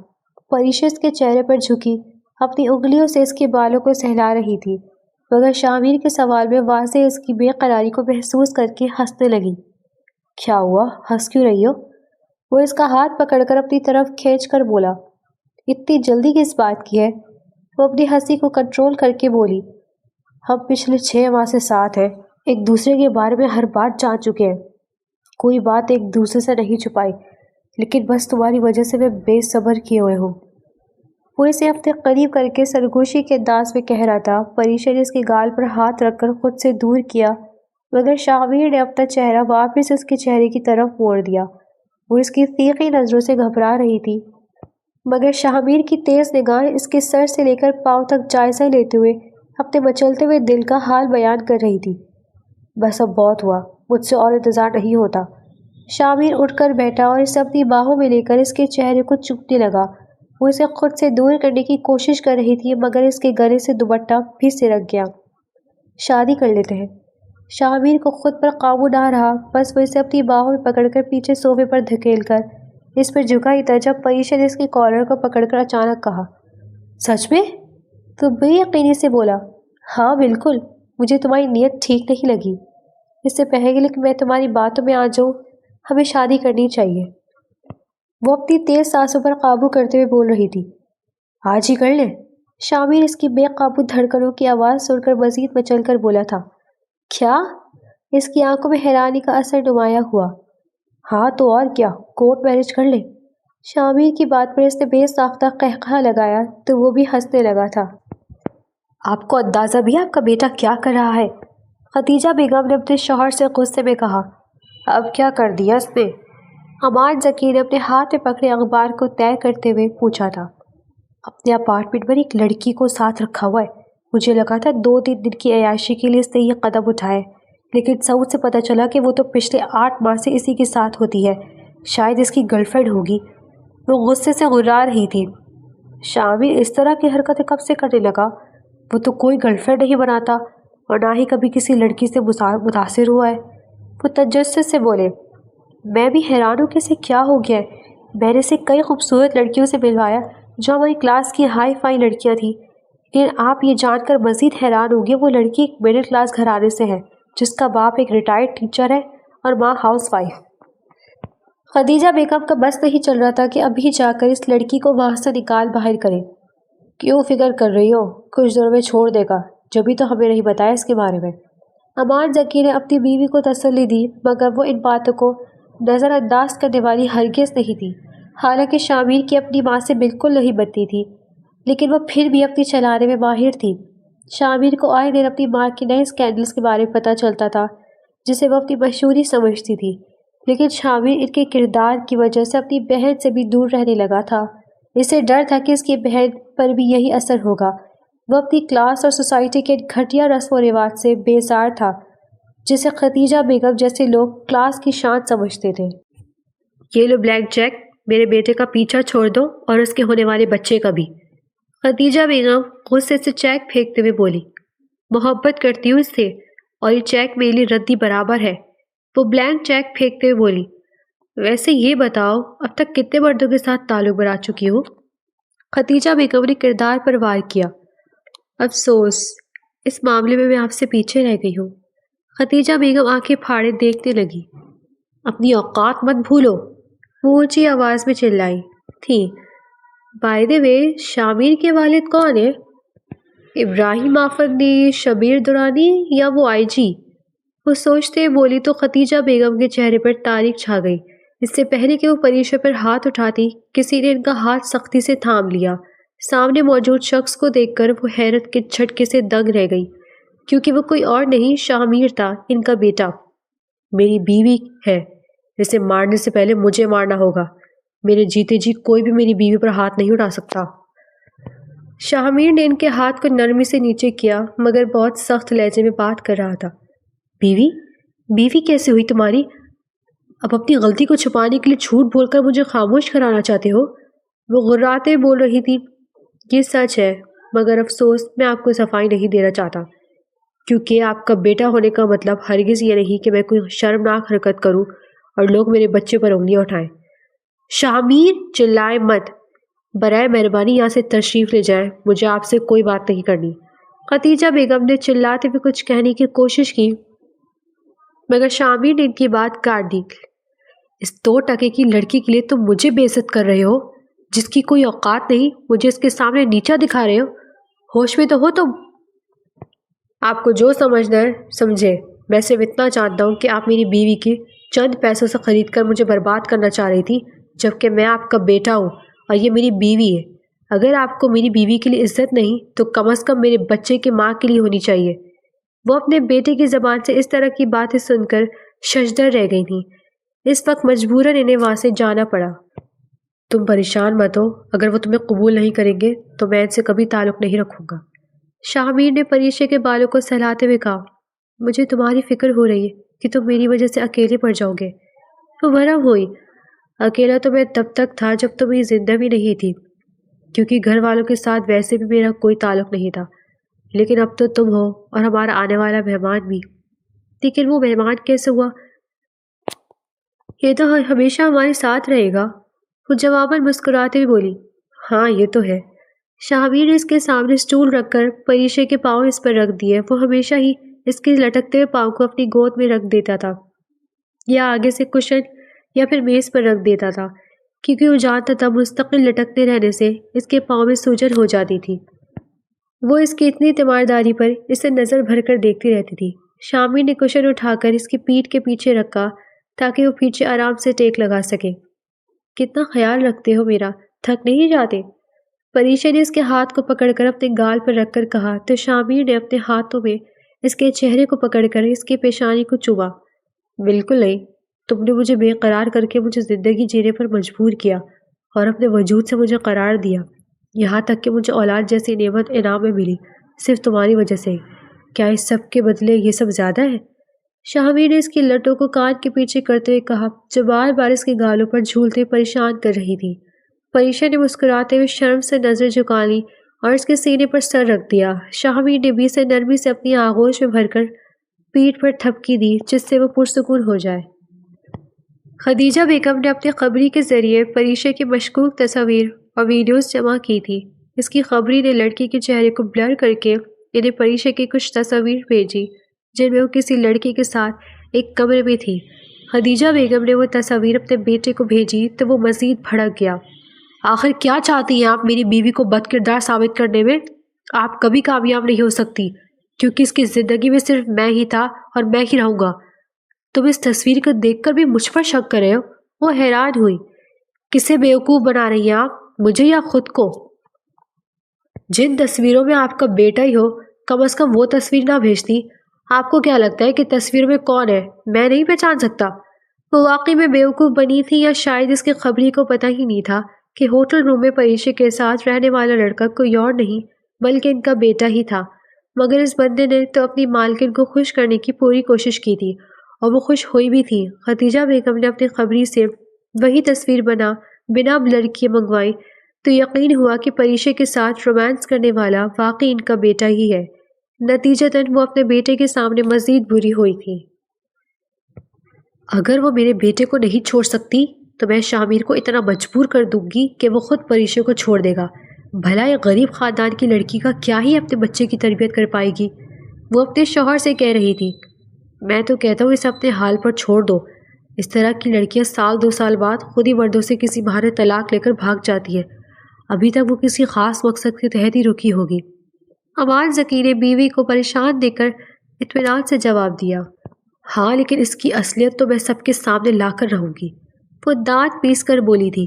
پریشا اس کے چہرے پر جھکی اپنی انگلیوں سے اس کے بالوں کو سہلا رہی تھی، مگر شامیر کے سوال میں واضح اس کی بے قراری کو محسوس کر کے ہنسنے لگی۔ کیا ہوا، ہنس کیوں رہی ہو؟ وہ اس کا ہاتھ پکڑ کر اپنی طرف کھینچ کر بولا۔ اتنی جلدی کس بات کی ہے؟ وہ اپنی ہنسی کو کنٹرول کر کے بولی، ہم پچھلے 6 ماہ سے ساتھ ہیں، ایک دوسرے کے بارے میں ہر بات جان چکے ہیں، کوئی بات ایک دوسرے سے نہیں چھپائی، لیکن بس تمہاری وجہ سے میں بے صبر کیے ہوئے ہوں۔ وہ اسے اپنے قریب کر کے سرگوشی کے انداز میں کہہ رہا تھا۔ پریشا نے اس کے گال پر ہاتھ رکھ کر خود سے دور کیا، مگر شامیر نے اپنا چہرہ واپس اس کے چہرے کی طرف موڑ دیا۔ وہ اس کی تیکھی نظروں سے گھبرا رہی تھی، مگر شامیر کی تیز نگاہ اس کے سر سے لے کر پاؤں تک جائزہ لیتے ہوئے اپنے مچلتے ہوئے دل کا حال بیان کر رہی تھی۔ بس اب بہت ہوا، مجھ سے اور انتظار نہیں ہوتا۔ شامیر اٹھ کر بیٹھا اور اسے اپنی باہوں میں لے کر اس کے چہرے کو چومنے لگا۔ وہ اسے خود سے دور کرنے کی کوشش کر رہی تھی، مگر اس کے گلے سے دوپٹہ پھر سرک گیا۔ شادی کر لیتے ہیں۔ شامیر کو خود پر قابو نہ رہا، بس وہ اسے اپنی باہوں میں پکڑ کر پیچھے صوفے پر دھکیل کر اس پر جھکا ہی تھا جب پریشا نے اس کے کالر کو پکڑ کر اچانک کہا، سچ میں؟ تو بے یقینی سے بولا، ہاں بالکل، مجھے تمہاری نیت ٹھیک نہیں لگی۔ اس سے پہلے کہ میں تمہاری باتوں میں آ جاؤں، ہمیں شادی کرنی چاہیے۔ وہ اپنی تیز سانسوں پر قابو کرتے ہوئے بول رہی تھی۔ آج ہی کر لیں؟ شامیر اس کی بے قابو دھڑکنوں کی آواز سن کر مزید مچل کر بولا تھا۔ کیا؟ اس کی آنکھوں میں حیرانی کا اثر نمایاں ہوا۔ ہاں تو اور کیا، کورٹ میرج کر لیں۔ شامیر کی بات پر اس نے بے ساختہ قہقہہ لگایا تو وہ بھی ہنسنے لگا تھا۔ آپ کو اندازہ بھی ہے آپ کا بیٹا کیا کر رہا ہے؟ خدیجہ بیگم نے اپنے شوہر سے غصے میں کہا۔ اب کیا کر دیا اس نے؟ امان ذکی نے اپنے ہاتھ میں پکڑے اخبار کو طے کرتے ہوئے پوچھا تھا۔ اپنے اپارٹمنٹ پر ایک لڑکی کو ساتھ رکھا ہوا ہے، مجھے لگا تھا 2-3 دن کی عیاشی کے لیے اس نے یہ قدم اٹھائے، لیکن سعود سے پتہ چلا کہ وہ تو پچھلے 8 ماہ سے اسی کے ساتھ ہوتی ہے، شاید اس کی گرل فرینڈ ہوگی۔ وہ غصے سے غرا رہی تھی۔ شامیر اس طرح کی حرکتیں کب سے کرنے لگا؟ وہ تو کوئی گرل فرینڈ نہیں بناتا اور نہ ہی کبھی کسی لڑکی سے متاثر ہوا ہے۔ وہ تجسس سے بولے، میں بھی حیران ہوں کہ اسے کیا ہو گیا ہے، میں نے اسے کئی خوبصورت لڑکیوں سے ملوایا جو ہماری کلاس کی ہائی فائی لڑکیاں تھیں، لیکن آپ یہ جان کر مزید حیران ہوں گے وہ لڑکی ایک مڈل کلاس گھرانے سے ہے جس کا باپ ایک ریٹائرڈ ٹیچر ہے اور ماں ہاؤس وائف۔ خدیجہ بیگم کا بس نہیں چل رہا تھا کہ ابھی جا کر اس لڑکی کو وہاں سے نکال باہر کرے۔ کیوں فکر کر رہی ہو؟ کچھ دنوں میں چھوڑ دے گا، جبھی تو ہمیں نہیں بتایا اس کے بارے میں۔ امان ذکی نے اپنی بیوی کو تسلی دی، مگر وہ ان باتوں کو نظر انداز کرنے والی ہرگز نہیں تھی۔ حالانکہ شامیر کی اپنی ماں سے بالکل نہیں بنتی تھی، لیکن وہ پھر بھی اپنی چلانے میں ماہر تھی۔ شامیر کو آئے دن اپنی ماں کے نئے اسکینڈلز کے بارے میں پتہ چلتا تھا جسے وہ اپنی مشہوری سمجھتی تھی، لیکن شامیر ان کے کردار کی وجہ سے اپنی بہن سے بھی دور رہنے لگا تھا۔ اسے ڈر تھا کہ اس کی بہن پر بھی یہی اثر ہوگا۔ وہ اپنی کلاس اور سوسائٹی کے گھٹیا رسم و رواج سے بیزار تھا جسے خدیجہ بیگم جیسے لوگ کلاس کی شان سمجھتے تھے۔ یہ لو بلیک جیک، میرے بیٹے کا پیچھا چھوڑ دو اور اس کے ہونے والے بچے کا بھی۔ خدیجہ بیگم غصے سے چیک پھینکتے ہوئے بولی، محبت کرتی ہوں اس سے اور یہ چیک میرے لیے ردی برابر ہے۔ وہ بلینک چیک پھینکتے ہوئے بولی، ویسے یہ بتاؤ اب تک کتنے مردوں کے ساتھ تعلق بنا چکی ہو؟ خدیجہ بیگم نے کردار پر وار کیا، افسوس اس معاملے میں آپ سے پیچھے رہ گئی ہوں۔ خدیجہ بیگم آنکھیں پھاڑے دیکھنے لگی، اپنی اوقات مت بھولو، وہ اونچی آواز میں چلائی تھی۔ بائی دی وے، شامیر کے والد کون ہیں؟ ابراہیم آفندی، شبیر درانی یا وہ آئی جی؟ وہ سوچتے بولی تو خدیجہ بیگم کے چہرے پر تاریک چھا گئی۔ اس سے پہلے کہ وہ پریشے پر ہاتھ اٹھاتی، کسی نے ان کا ہاتھ سختی سے تھام لیا۔ سامنے موجود شخص کو دیکھ کر وہ حیرت کے جھٹکے سے دنگ رہ گئی، کیونکہ وہ کوئی اور نہیں شامیر تھا، ان کا بیٹا۔ میری بیوی ہے، جسے مارنے سے پہلے مجھے مارنا ہوگا۔ میرے جیتے جی کوئی بھی میری بیوی پر ہاتھ نہیں اٹھا سکتا۔ شامیر نے ان کے ہاتھ کو نرمی سے نیچے کیا، مگر بہت سخت لہجے میں بات کر رہا تھا۔ بیوی؟ بیوی کیسے ہوئی تمہاری؟ اب اپنی غلطی کو چھپانے کے لیے جھوٹ بول کر مجھے خاموش کرانا چاہتے ہو؟ وہ غراتے بول رہی تھی۔ یہ سچ ہے، مگر افسوس میں آپ کو صفائی نہیں دینا چاہتا، کیونکہ آپ کا بیٹا ہونے کا مطلب ہرگز یہ نہیں کہ میں کوئی شرمناک حرکت کروں اور لوگ میرے بچے پر انگلیاں اٹھائیں۔ شامیر، چلائے مت، برائے مہربانی یہاں سے تشریف لے جائیں، مجھے آپ سے کوئی بات نہیں کرنی۔ خدیجہ بیگم نے چلاتے ہوئے کچھ کہنے کی کوشش کی، مگر شامیر نے ان کی بات کاٹ دی۔ اس 2 ٹکے کی لڑکی کے لیے تم مجھے بے عزت کر رہے ہو، جس کی کوئی اوقات نہیں، مجھے اس کے سامنے نیچا دکھا رہے ہو؟ ہوش میں تو ہو تم؟ آپ کو جو سمجھنا ہے سمجھے، میں صرف اتنا جانتا ہوں کہ آپ میری بیوی کی چند پیسوں سے خرید کر مجھے برباد کرنا چاہ رہی تھی، جبکہ میں آپ کا بیٹا ہوں اور یہ میری بیوی ہے۔ اگر آپ کو میری بیوی کے لیے عزت نہیں تو کم از کم میرے بچے کی ماں کے لیے ہونی چاہیے۔ وہ اپنے بیٹے کی زبان سے اس طرح کی باتیں سن کر ششدر رہ گئی تھیں۔ اس وقت مجبوراً انہیں وہاں سے جانا پڑا۔ تم پریشان مت ہو، اگر وہ تمہیں قبول نہیں کریں گے تو میں ان سے کبھی تعلق نہیں رکھوں گا۔ شامیر نے پریشے کے بالوں کو سہلاتے ہوئے کہا، مجھے تمہاری فکر ہو رہی ہے کہ تم میری وجہ سے اکیلے پڑ جاؤ گے۔ وہ بھرم ہوئی، اکیلا تو میں تب تک تھا جب تم یہ زندہ بھی نہیں تھی، کیونکہ گھر والوں کے ساتھ ویسے بھی میرا کوئی تعلق نہیں تھا، لیکن اب تو تم ہو اور ہمارا آنے والا مہمان بھی۔ لیکن وہ مہمان کیسے ہوا؟ یہ تو ہمیشہ ہمارے ساتھ رہے گا۔ وہ جواباً مسکراتے ہوئے بولی، ہاں یہ تو ہے۔ شامیر نے اس کے سامنے اسٹول رکھ کر پریشے کے پاؤں اس پر رکھ دیے۔ وہ ہمیشہ ہی اس کے لٹکتے ہوئے پاؤں کو اپنی گود میں رکھ دیتا تھا، یا آگے سے کشن یا پھر میز پر رکھ دیتا تھا، کیونکہ وہ جانتا تھا مستقل لٹکتے رہنے سے اس کے پاؤں میں سوجن ہو جاتی تھی۔ وہ اس کی اتنی تیمارداری پر اسے نظر بھر کر دیکھتی رہتی تھی۔ شامیر نے کشن اٹھا کر اس کی پیٹھ کے پیچھے رکھا تاکہ وہ پیچھے آرام سے ٹیک لگا سکے۔ کتنا خیال رکھتے ہو میرا، تھک نہیں جاتے؟ پریشا نے اس کے ہاتھ کو پکڑ کر اپنے گال پر رکھ کر کہا تو شامیر نے اپنے ہاتھوں میں اس کے چہرے کو پکڑ کر اس کی پیشانی کو چوما۔ بالکل نہیں، تم نے مجھے بے قرار کر کے مجھے زندگی جینے پر مجبور کیا اور اپنے وجود سے مجھے قرار دیا، یہاں تک کہ مجھے اولاد جیسی نعمت انعام میں ملی صرف تمہاری وجہ سے۔ کیا اس سب کے بدلے یہ سب زیادہ ہے؟ شامیر نے اس کی لٹوں کو کان کے پیچھے کرتے ہوئے کہا، جو بار بار اس کے گالوں پر جھولتے پریشان کر رہی تھی۔ پریشا نے مسکراتے ہوئے شرم سے نظر جھکا لی اور اس کے سینے پر سر رکھ دیا۔ شامیر نے بھی اسے نرمی سے اپنی آغوش میں بھر کر پیٹھ پر تھپکی دی جس سے وہ پرسکون ہو جائے۔ خدیجہ بیگم نے اپنے خبری کے ذریعے پریشے کی مشکوک تصاویر اور ویڈیوز جمع کی تھی۔ اس کی خبری نے لڑکی کے چہرے کو بلر کر کے انہیں پریشے کی کچھ تصاویر بھیجی جن میں وہ کسی لڑکی کے ساتھ ایک کمرے میں تھی۔ خدیجہ بیگم نے وہ تصاویر اپنے بیٹے کو بھیجی تو وہ مزید بھڑک گیا۔ آخر کیا چاہتی ہیں آپ میری بیوی کو بد کردار ثابت کرنے میں؟ آپ کبھی کامیاب نہیں ہو سکتی کیونکہ اس کی زندگی میں صرف میں ہی تھا اور میں ہی رہوں گا۔ تم اس تصویر کو دیکھ کر بھی مجھ پر شک کر رہے ہو؟ وہ حیران ہوئی۔ کسے بیوقوف بنا رہی ہیں آپ، مجھے یا خود کو؟ جن تصویروں میں آپ کا بیٹا ہی ہو کم از کم وہ تصویر نہ بھیجتی۔ آپ کو کیا لگتا ہے کہ تصویر میں کون ہے میں نہیں پہچان سکتا؟ وہ واقعی میں بیوقوف بنی تھی یا شاید اس کے خبری کو پتہ ہی نہیں تھا کہ ہوٹل روم میں پریشے کے ساتھ رہنے والا لڑکا کوئی اور نہیں بلکہ ان کا بیٹا ہی تھا۔ مگر اس بندے نے تو اپنی مالکن کو خوش کرنے کی پوری کوشش کی تھی اور وہ خوش ہوئی بھی تھی۔ خدیجہ بیگم نے اپنی خبری سے وہی تصویر بنا بلر کیے منگوائی تو یقین ہوا کہ پریشے کے ساتھ رومانس کرنے والا واقعی ان کا بیٹا ہی ہے۔ نتیجتاً وہ اپنے بیٹے کے سامنے مزید بری ہوئی تھی۔ اگر وہ میرے بیٹے کو نہیں چھوڑ سکتی تو میں شامیر کو اتنا مجبور کر دوں گی کہ وہ خود پریشے کو چھوڑ دے گا۔ بھلا ایک غریب خاندان کی لڑکی کا کیا ہی اپنے بچے کی تربیت کر پائے گی؟ وہ اپنے شوہر سے کہہ رہی تھی۔ میں تو کہتا ہوں اسے اپنے حال پر چھوڑ دو۔ اس طرح کی لڑکیاں سال 2 سال بعد خود ہی مردوں سے کسی بہانے طلاق لے کر بھاگ جاتی ہیں۔ ابھی تک وہ کسی خاص مقصد کے تحت ہی رکی ہوگی۔ امان ذکی نے بیوی کو پریشان دیکھ کر اطمینان سے جواب دیا۔ ہاں لیکن اس کی اصلیت تو میں سب کے سامنے لا کر رہوں گی۔ وہ دانت پیس کر بولی تھی۔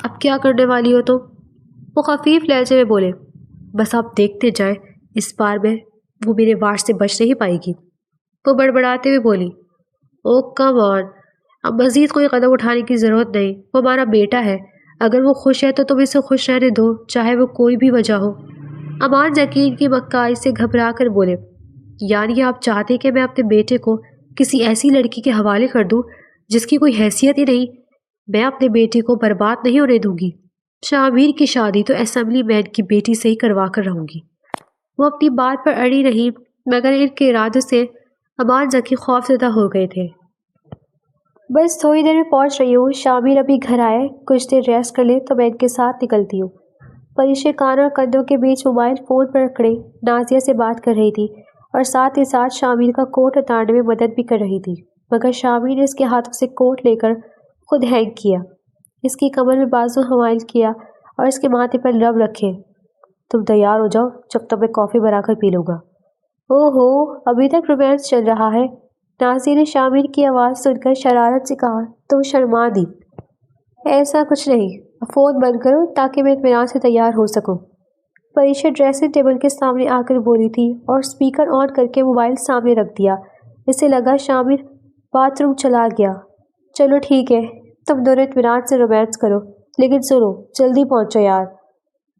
اب کیا کرنے والی ہو تم؟ وہ خفیف لہجے میں بولے۔ بس آپ دیکھتے جائیں، اس بار میں وہ میرے وار سے بچ نہیں پائے گی۔ وہ بڑبڑاتے ہوئے بولی۔ او کم آن، اب مزید کوئی قدم اٹھانے کی ضرورت نہیں۔ وہ ہمارا بیٹا ہے، اگر وہ خوش ہے تو تم اسے خوش رہنے دو چاہے وہ کوئی بھی وجہ ہو۔ امان ذکی کی مکاری سے گھبرا کر بولے۔ یعنی آپ چاہتے کہ میں اپنے بیٹے کو کسی ایسی لڑکی کے حوالے کر دوں جس کی کوئی حیثیت ہی نہیں؟ میں اپنے بیٹے کو برباد نہیں ہونے دوں گی۔ شامیر کی شادی تو اسمبلی مین کی بیٹی سے ہی کروا کر رہوں گی۔ وہ اپنی بات پر اڑی رہی مگر ان کے ارادوں سے امان ذکی خوفزدہ ہو گئے تھے۔ بس تھوڑی دیر میں پہنچ رہی ہوں، شامیر ابھی گھر آئے، کچھ دیر ریسٹ کر لے تو میں ان کے ساتھ نکلتی ہوں۔ پریشے کان اور کندھوں کے بیچ موبائل فون پر رکھڑے نازیہ سے بات کر رہی تھی اور ساتھ ہی ساتھ شامیر کا کوٹ اتارنے میں مدد بھی کر رہی تھی، مگر شامیر نے اس کے ہاتھوں سے کوٹ لے کر خود ہینگ کیا، اس کی کمر میں بازو حمائل کیا اور اس کے ماتھے پر لب رکھے۔ تم تیار ہو جاؤ، جب تک میں کافی بنا کر پی لوں گا۔ او ہو، ابھی تک رومانس چل رہا ہے؟ نازیہ نے شامیر کی آواز سن کر شرارت سے کہا تو شرما دی۔ ایسا کچھ نہیں، فون بند کرو تاکہ میں اطمینان سے تیار ہو سکوں۔ پریشا ڈریسنگ ٹیبل کے سامنے آ کر بولی تھی اور اسپیکر آن کر کے موبائل سامنے رکھ دیا۔ اسے لگا شامیر باتھ روم چلا گیا۔ چلو ٹھیک ہے، تم دونوں اطمینان سے رومانس کرو، لیکن سنو جلدی پہنچو یار۔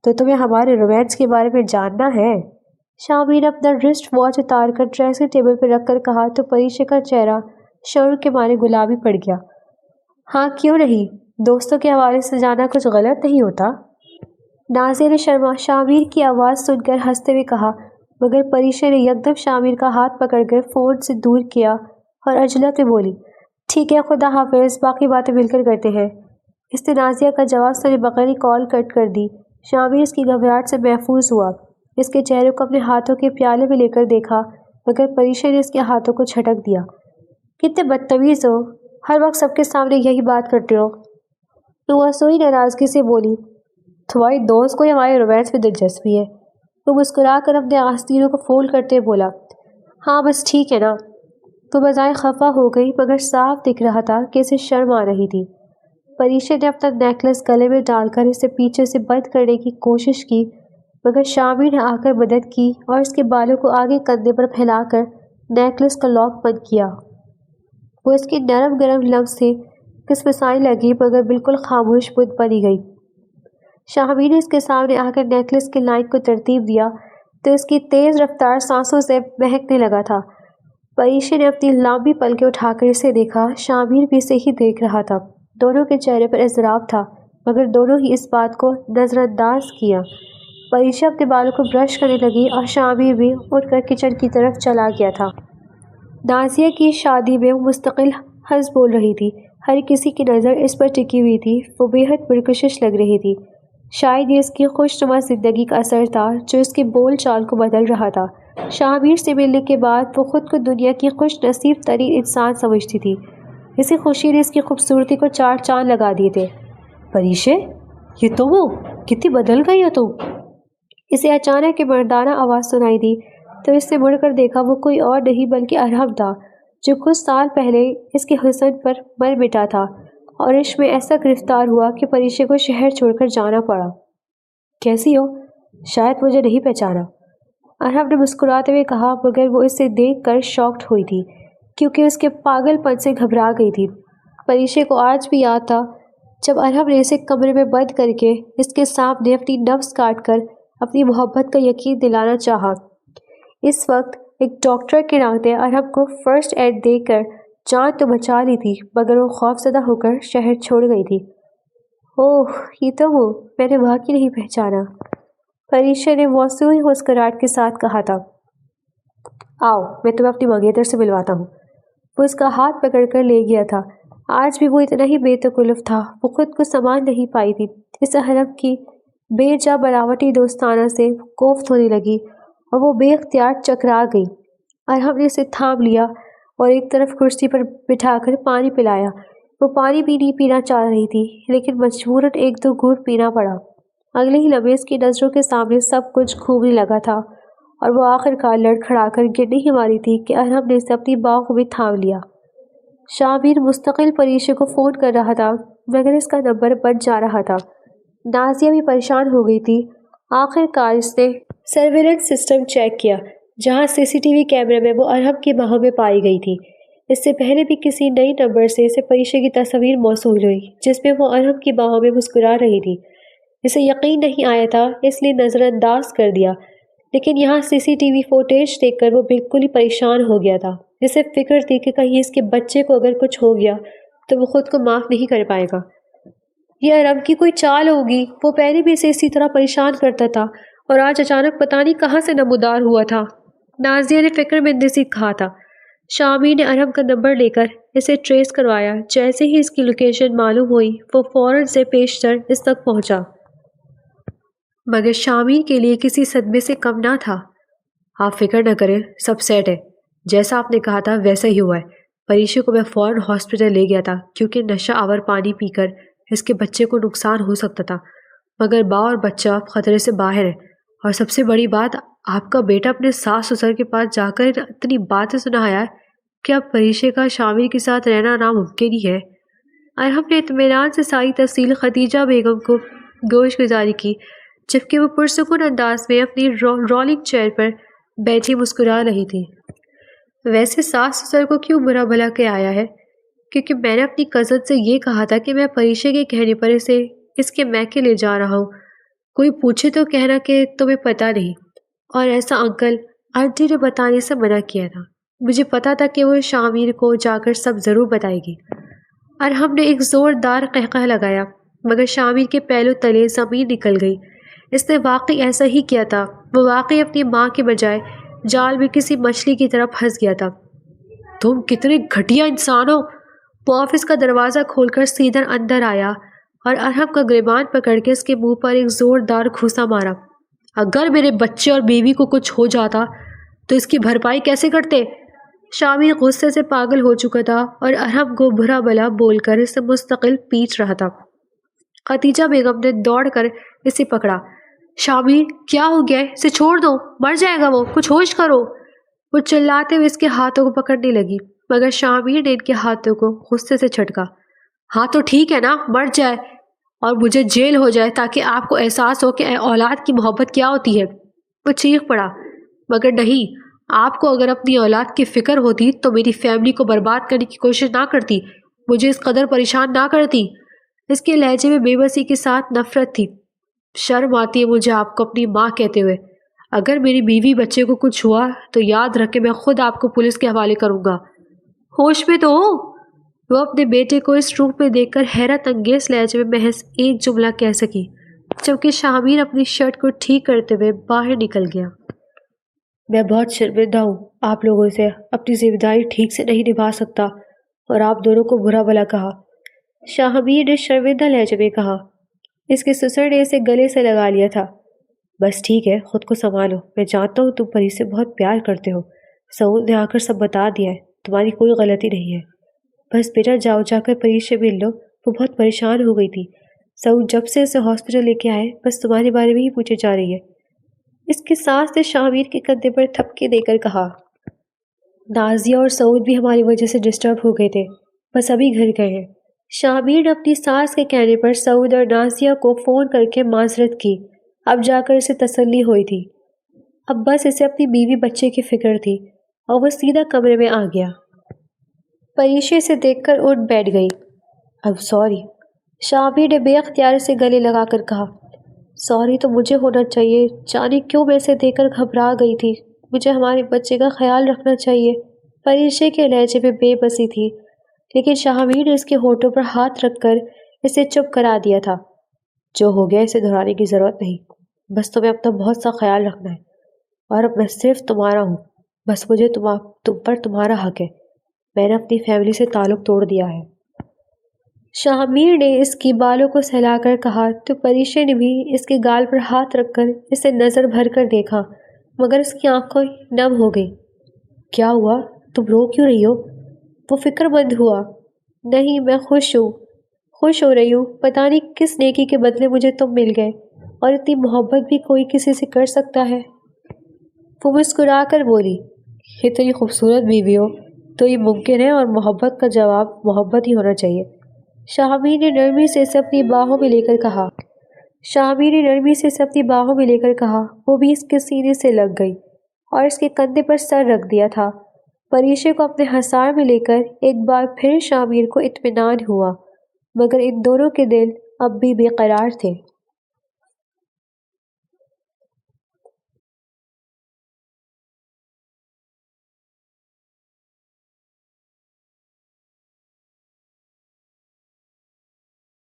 تو تمہیں ہمارے رومانس کے بارے میں جاننا ہے؟ شامیر نے اپنا رسٹ واچ اتار کر ڈریسنگ ٹیبل پر رکھ کر کہا تو پریشا کا چہرہ شعور کے مارے گلابی پڑ گیا۔ ہاں کیوں نہیں، دوستوں کے حوالے سے جانا کچھ غلط نہیں ہوتا۔ نازیہ نے شامیر کی آواز سن کر ہنستے ہوئے کہا، مگر پریشا نے یکدم شامیر کا ہاتھ پکڑ کر فون سے دور کیا اور عجلت میں بولی، ٹھیک ہے خدا حافظ، باقی باتیں مل کر کرتے ہیں۔ اس نے نازیہ کا جواب سنے بغیر ہی کال کٹ کر دی۔ شامیر اس کی گھبراہٹ سے محفوظ ہوا، اس کے چہرے کو اپنے ہاتھوں کے پیالے میں لے کر دیکھا، مگر پریشا نے اس کے ہاتھوں کو جھٹک دیا۔ کتنے بدتمیز ہو، ہر وقت سب کے سامنے یہی بات کرتے ہو۔ وہ سوئی ناراضگی سے بولی، تمہاری دوست کو ہمارے رومانس میں دلچسپی ہے؟ وہ مسکرا کر اپنے آستینوں کو فولڈ کرتے بولا، ہاں بس ٹھیک ہے نا۔ وہ بظاہر خفا ہو گئی مگر صاف دکھ رہا تھا کہ اسے شرم آ رہی تھی۔ پریشا نے اپنا نیکلس گلے میں ڈال کر اسے پیچھے سے بند کرنے کی کوشش کی، مگر شامیر نے آ کر مدد کی اور اس کے بالوں کو آگے کندھے پر پھیلا کر نیکلس کا لاک بند کیا۔ وہ اس کے نرم گرم لمس سے کسمسانے لگی مگر بالکل خاموش بت بنی گئی۔ شامیر نے اس کے سامنے آ کر نیکلس کی لائن کو ترتیب دیا تو اس کی تیز رفتار سانسوں سے مہکنے لگا تھا۔ پریشا نے اپنی لمبی پلکیں اٹھا کر اسے دیکھا، شامیر بھی اسے ہی دیکھ رہا تھا۔ دونوں کے چہرے پر اضطراب تھا مگر دونوں ہی اس بات کو نظر انداز کیا۔ پریشا اپنے بالوں کو برش کرنے لگی اور شامیر بھی اٹھ کر کچن کی طرف چلا گیا تھا۔ نازیہ کی شادی میں وہ مستقل ہنس بول رہی تھی۔ ہر کسی کی نظر اس پر ٹکی ہوئی تھی۔ وہ بے حد پرکشش لگ رہی تھی۔ شاید یہ اس کی خوشنما زندگی کا اثر تھا جو اس کے بول چال کو بدل رہا تھا۔ شاہ سے ملنے کے بعد وہ خود کو دنیا کی خوش نصیب ترین انسان سمجھتی تھی۔ اسی خوشی نے اس کی خوبصورتی کو 4 چاند لگا دیے تھے۔ پریشے، یہ تم ہو؟ کتنی بدل گئی ہو تم؟ اسے اچانک ایک مردانہ آواز سنائی دی تو اس نے مڑ کر دیکھا۔ وہ کوئی اور نہیں بلکہ ارحم تھا جو کچھ سال پہلے اس کے حسن پر مر مٹا تھا اور عشق میں ایسا گرفتار ہوا کہ پریشے کو شہر چھوڑ کر جانا پڑا۔ کیسی ہو؟ شاید مجھے نہیں پہچانا، ارحم نے مسکراتے ہوئے کہا، مگر وہ اسے دیکھ کر شاکڈ ہوئی تھی کیونکہ اس کے پاگل پن سے گھبرا گئی تھی۔ پریشے کو آج بھی یاد تھا جب ارحم نے اسے کمرے میں بند کر کے اس کے سامنے اپنی نبض کاٹ کر اپنی محبت کا یقین دلانا چاہا۔ اس وقت ایک ڈاکٹر کے ناطے ارحم کو فرسٹ ایڈ دے کر جان تو بچا لی تھی، مگر وہ خوفزدہ ہو کر شہر چھوڑ گئی تھی۔ اوہ، یہ تم ہو؟ میں نے واقعی نہیں پہچانا، پریشا نے موسوئی مسکراہٹ کے ساتھ کہا تھا۔ آؤ، میں تمہیں اپنی منگیتر سے ملواتا ہوں۔ وہ اس کا ہاتھ پکڑ کر لے گیا تھا۔ آج بھی وہ اتنا ہی بے تکلف تھا۔ وہ خود کو سنبھال نہیں پائی تھی۔ اس ارحم کی بے جا بناوٹی دوستانہ سے کوفت ہونے لگی اور وہ بے اختیار چکرا گئی۔ ارحم نے اسے تھام لیا اور ایک طرف کرسی پر بٹھا کر پانی پلایا۔ وہ پانی بھی نہیں پینا چاہ رہی تھی لیکن مجبوراً 1-2 گھونٹ پینا پڑا۔ اگلے ہی لمحے اس کی نظروں کے سامنے سب کچھ گھومنے لگا تھا اور وہ آخرکار لڑکھڑا کر گرنے ہی والی تھی کہ ارحم نے اسے اپنی باہوں میں تھام لیا۔ شامیر مستقل پریشے کو فون کر رہا تھا مگر اس کا نمبر بند جا رہا تھا۔ نازیہ بھی پریشان ہو گئی تھی۔ آخرکار اس نے سرویلنس سسٹم چیک کیا جہاں CCTV کیمرے میں وہ ارحم کی باہوں میں پائی گئی تھی۔ اس سے پہلے بھی کسی نئی نمبر سے اسے پریشے کی تصویر موصول ہوئی جس میں وہ ارحم کی باہوں میں مسکرا رہی تھی۔ اسے یقین نہیں آیا تھا اس لیے نظر انداز کر دیا، لیکن یہاں CCTV فوٹیج دیکھ کر وہ بالکل ہی پریشان ہو گیا تھا۔ اسے فکر تھی کہ کہیں اس کے بچے کو اگر کچھ ہو گیا تو وہ خود کو معاف نہیں کر پائے گا۔ یہ ارحم کی کوئی چال ہوگی، وہ پہلے بھی اسے اسی طرح پریشان کرتا تھا اور آج اچانک پتہ نہیں کہاں سے نمودار ہوا تھا، نازیہ نے فکر مندی سے کہا تھا۔ شامیر نے ارحم کا نمبر لے کر اسے ٹریس کروایا۔ جیسے ہی اس کی لوکیشن معلوم ہوئی وہ فوراً سے پیشتر اس تک پہنچا، مگر شامیر کے لیے کسی صدمے سے کم نہ تھا۔ آپ فکر نہ کریں، سب سیٹ ہے، جیسا آپ نے کہا تھا ویسا ہی ہوا ہے۔ پریشے کو میں فوراً ہاسپٹل لے گیا تھا کیونکہ نشہ آور پانی پی کر اس کے بچے کو نقصان ہو سکتا تھا، مگر ماں اور بچہ اب خطرے سے باہر ہے، اور سب سے بڑی بات آپ کا بیٹا اپنے ساس سسر کے پاس جا کر اتنی باتیں سنایا ہے کہ اب پریشے کا شامیر کے ساتھ رہنا ناممکن ہی ہے۔ ارحم نے اطمینان سے ساری تفصیل خدیجہ بیگم کو گوش گزاری کی جبکہ وہ پرسکون انداز میں اپنی رولنگ چیئر پر بیٹھی مسکرا رہی تھی۔ ویسے ساس سسر کو کیوں برا بھلا کے آیا ہے؟ کیونکہ میں نے اپنی کزن سے یہ کہا تھا کہ میں پریشے کے کہنے پر اسے اس کے میکے لے جا رہا ہوں، کوئی پوچھے تو کہنا کہ تمہیں پتہ نہیں، اور ایسا انکل آنٹی نے بتانے سے منع کیا تھا۔ مجھے پتا تھا کہ وہ شامیر کو جا کر سب ضرور بتائے گی۔ ارحم نے ایک زوردار قہقہ لگایا مگر شامیر کے پہلو تلے زمین نکل گئی۔ اس نے واقعی ایسا ہی کیا تھا۔ وہ واقعی اپنی ماں کے بجائے جال میں کسی مچھلی کی طرح پھنس گیا تھا۔ تم کتنے گھٹیا انسان ہو! وہ آفس کا دروازہ کھول کر سیدھا اندر آیا اور ارحم کا گریبان پکڑ کے اس کے منہ پر ایک زوردار گھوسا مارا۔ اگر میرے بچے اور بیوی کو کچھ ہو جاتا تو اس کی بھرپائی کیسے کرتے؟ شامیر غصے سے پاگل ہو چکا تھا اور ارحم کو برا بھلا بول کر اسے مستقل پیٹ رہا تھا۔ خدیجہ بیگم نے دوڑ کر اسے پکڑا۔ شامیر، کیا ہو گیا ہے؟ اسے چھوڑ دو، مر جائے گا وہ، کچھ ہوش کرو۔ وہ چلاتے ہوئے اس کے ہاتھوں کو پکڑنے لگی مگر شامیر نے ان کے ہاتھوں کو غصے سے جھٹکا۔ ہاں تو ٹھیک ہے نا، مر جائے اور مجھے جیل ہو جائے تاکہ آپ کو احساس ہو کہ اولاد کی محبت کیا ہوتی ہے۔ وہ چیخ پڑا۔ مگر نہیں، آپ کو اگر اپنی اولاد کی فکر ہوتی تو میری فیملی کو برباد کرنے کی کوشش نہ کرتی، مجھے اس قدر پریشان نہ کرتی۔ اس کے لہجے میں بے بسی کے ساتھ نفرت تھی۔ شرم آتی ہے مجھے آپ کو اپنی ماں کہتے ہوئے۔ اگر میری بیوی بچے کو کچھ ہوا تو یاد رکھے میں خود آپ کو پولیس کے حوالے کروں گا۔ ہوش میں تو ہو؟ وہ اپنے بیٹے کو اس روپ میں دیکھ کر حیرت انگیز لہجے میں محض ایک جملہ کہہ سکی جبکہ شامیر اپنی شرٹ کو ٹھیک کرتے ہوئے باہر نکل گیا۔ میں بہت شرمندہ ہوں، آپ لوگوں سے اپنی ذمہ داری ٹھیک سے نہیں نبھا سکتا اور آپ دونوں کو برا بھلا کہا۔ شاہمیر نے شرمندہ لہجے میں کہا۔ اس کے سسر نے اسے گلے سے لگا لیا تھا۔ بس ٹھیک ہے، خود کو سنبھالو، میں جانتا ہوں تم پری سے بہت پیار کرتے ہو، سعود نے آ کر سب بتا دیا ہے، تمہاری کوئی غلطی نہیں ہے۔ بس بیٹا جاؤ، جا کر پری سے مل لو، وہ بہت پریشان ہو گئی تھی، سعود جب سے اسے ہاسپٹل لے کے آئے بس تمہارے بارے میں ہی پوچھے جا رہی ہے۔ اس کے ساس نے شاہمیر کے کندھے پر تھپکی دے کر کہا۔ نازیہ اور سعود بھی ہماری وجہ سے ڈسٹرب ہو گئے تھے، بس ابھی گھر گئے ہیں۔ شاہمیر نے اپنی ساس کے کہنے پر سعود اور نازیہ کو فون کر کے معذرت کی، اب جا کر اسے تسلی ہوئی تھی۔ اب بس اسے اپنی بیوی بچے کی فکر تھی اور وہ سیدھا کمرے میں آ گیا۔ پریشے اسے دیکھ کر اٹھ بیٹھ گئی۔ اب سوری، شاہمیر نے بے اختیار سے گلے لگا کر کہا۔ سوری تو مجھے ہونا چاہیے، جانے کیوں میں اسے دیکھ کر گھبرا گئی تھی، مجھے ہمارے بچے کا خیال رکھنا چاہیے۔ پریشے کے لہجے میں بے بسی تھی، لیکن شاہمیر نے اس کے ہونٹوں پر ہاتھ رکھ کر اسے چپ کرا دیا تھا۔ جو ہو گیا اسے دہرانے کی ضرورت نہیں، بس تمہیں اپنا بہت سا خیال رکھنا ہے، اور اب میں صرف تمہارا ہوں، بس مجھے تم پر تمہارا حق ہے، میں نے اپنی فیملی سے تعلق توڑ دیا ہے۔ شاہمیر نے اس کی بالوں کو سہلا کر کہا تو پریشے نے بھی اس کے گال پر ہاتھ رکھ کر اسے نظر بھر کر دیکھا، مگر اس کی آنکھیں نم ہو گئی۔ کیا ہوا؟ تم رو کیوں رہی ہو؟ وہ فکر مند ہوا۔ نہیں، میں خوش ہو رہی ہوں، پتہ نہیں کس نیکی کے بدلے مجھے تم مل گئے، اور اتنی محبت بھی کوئی کسی سے کر سکتا ہے۔ وہ مسکرا کر بولی، اتنی خوبصورت بیوی ہو تو یہ ممکن ہے، اور محبت کا جواب محبت ہی ہونا چاہیے۔ شاہمیر نے نرمی سے اسے اپنی باہوں میں لے کر کہا۔ وہ بھی اس کے سینے سے لگ گئی اور اس کے کندھے پر سر رکھ دیا تھا۔ پریشے کو اپنے حصار میں لے کر ایک بار پھر شاہمیر کو اطمینان ہوا، مگر ان دونوں کے دل اب بھی بے قرار تھے۔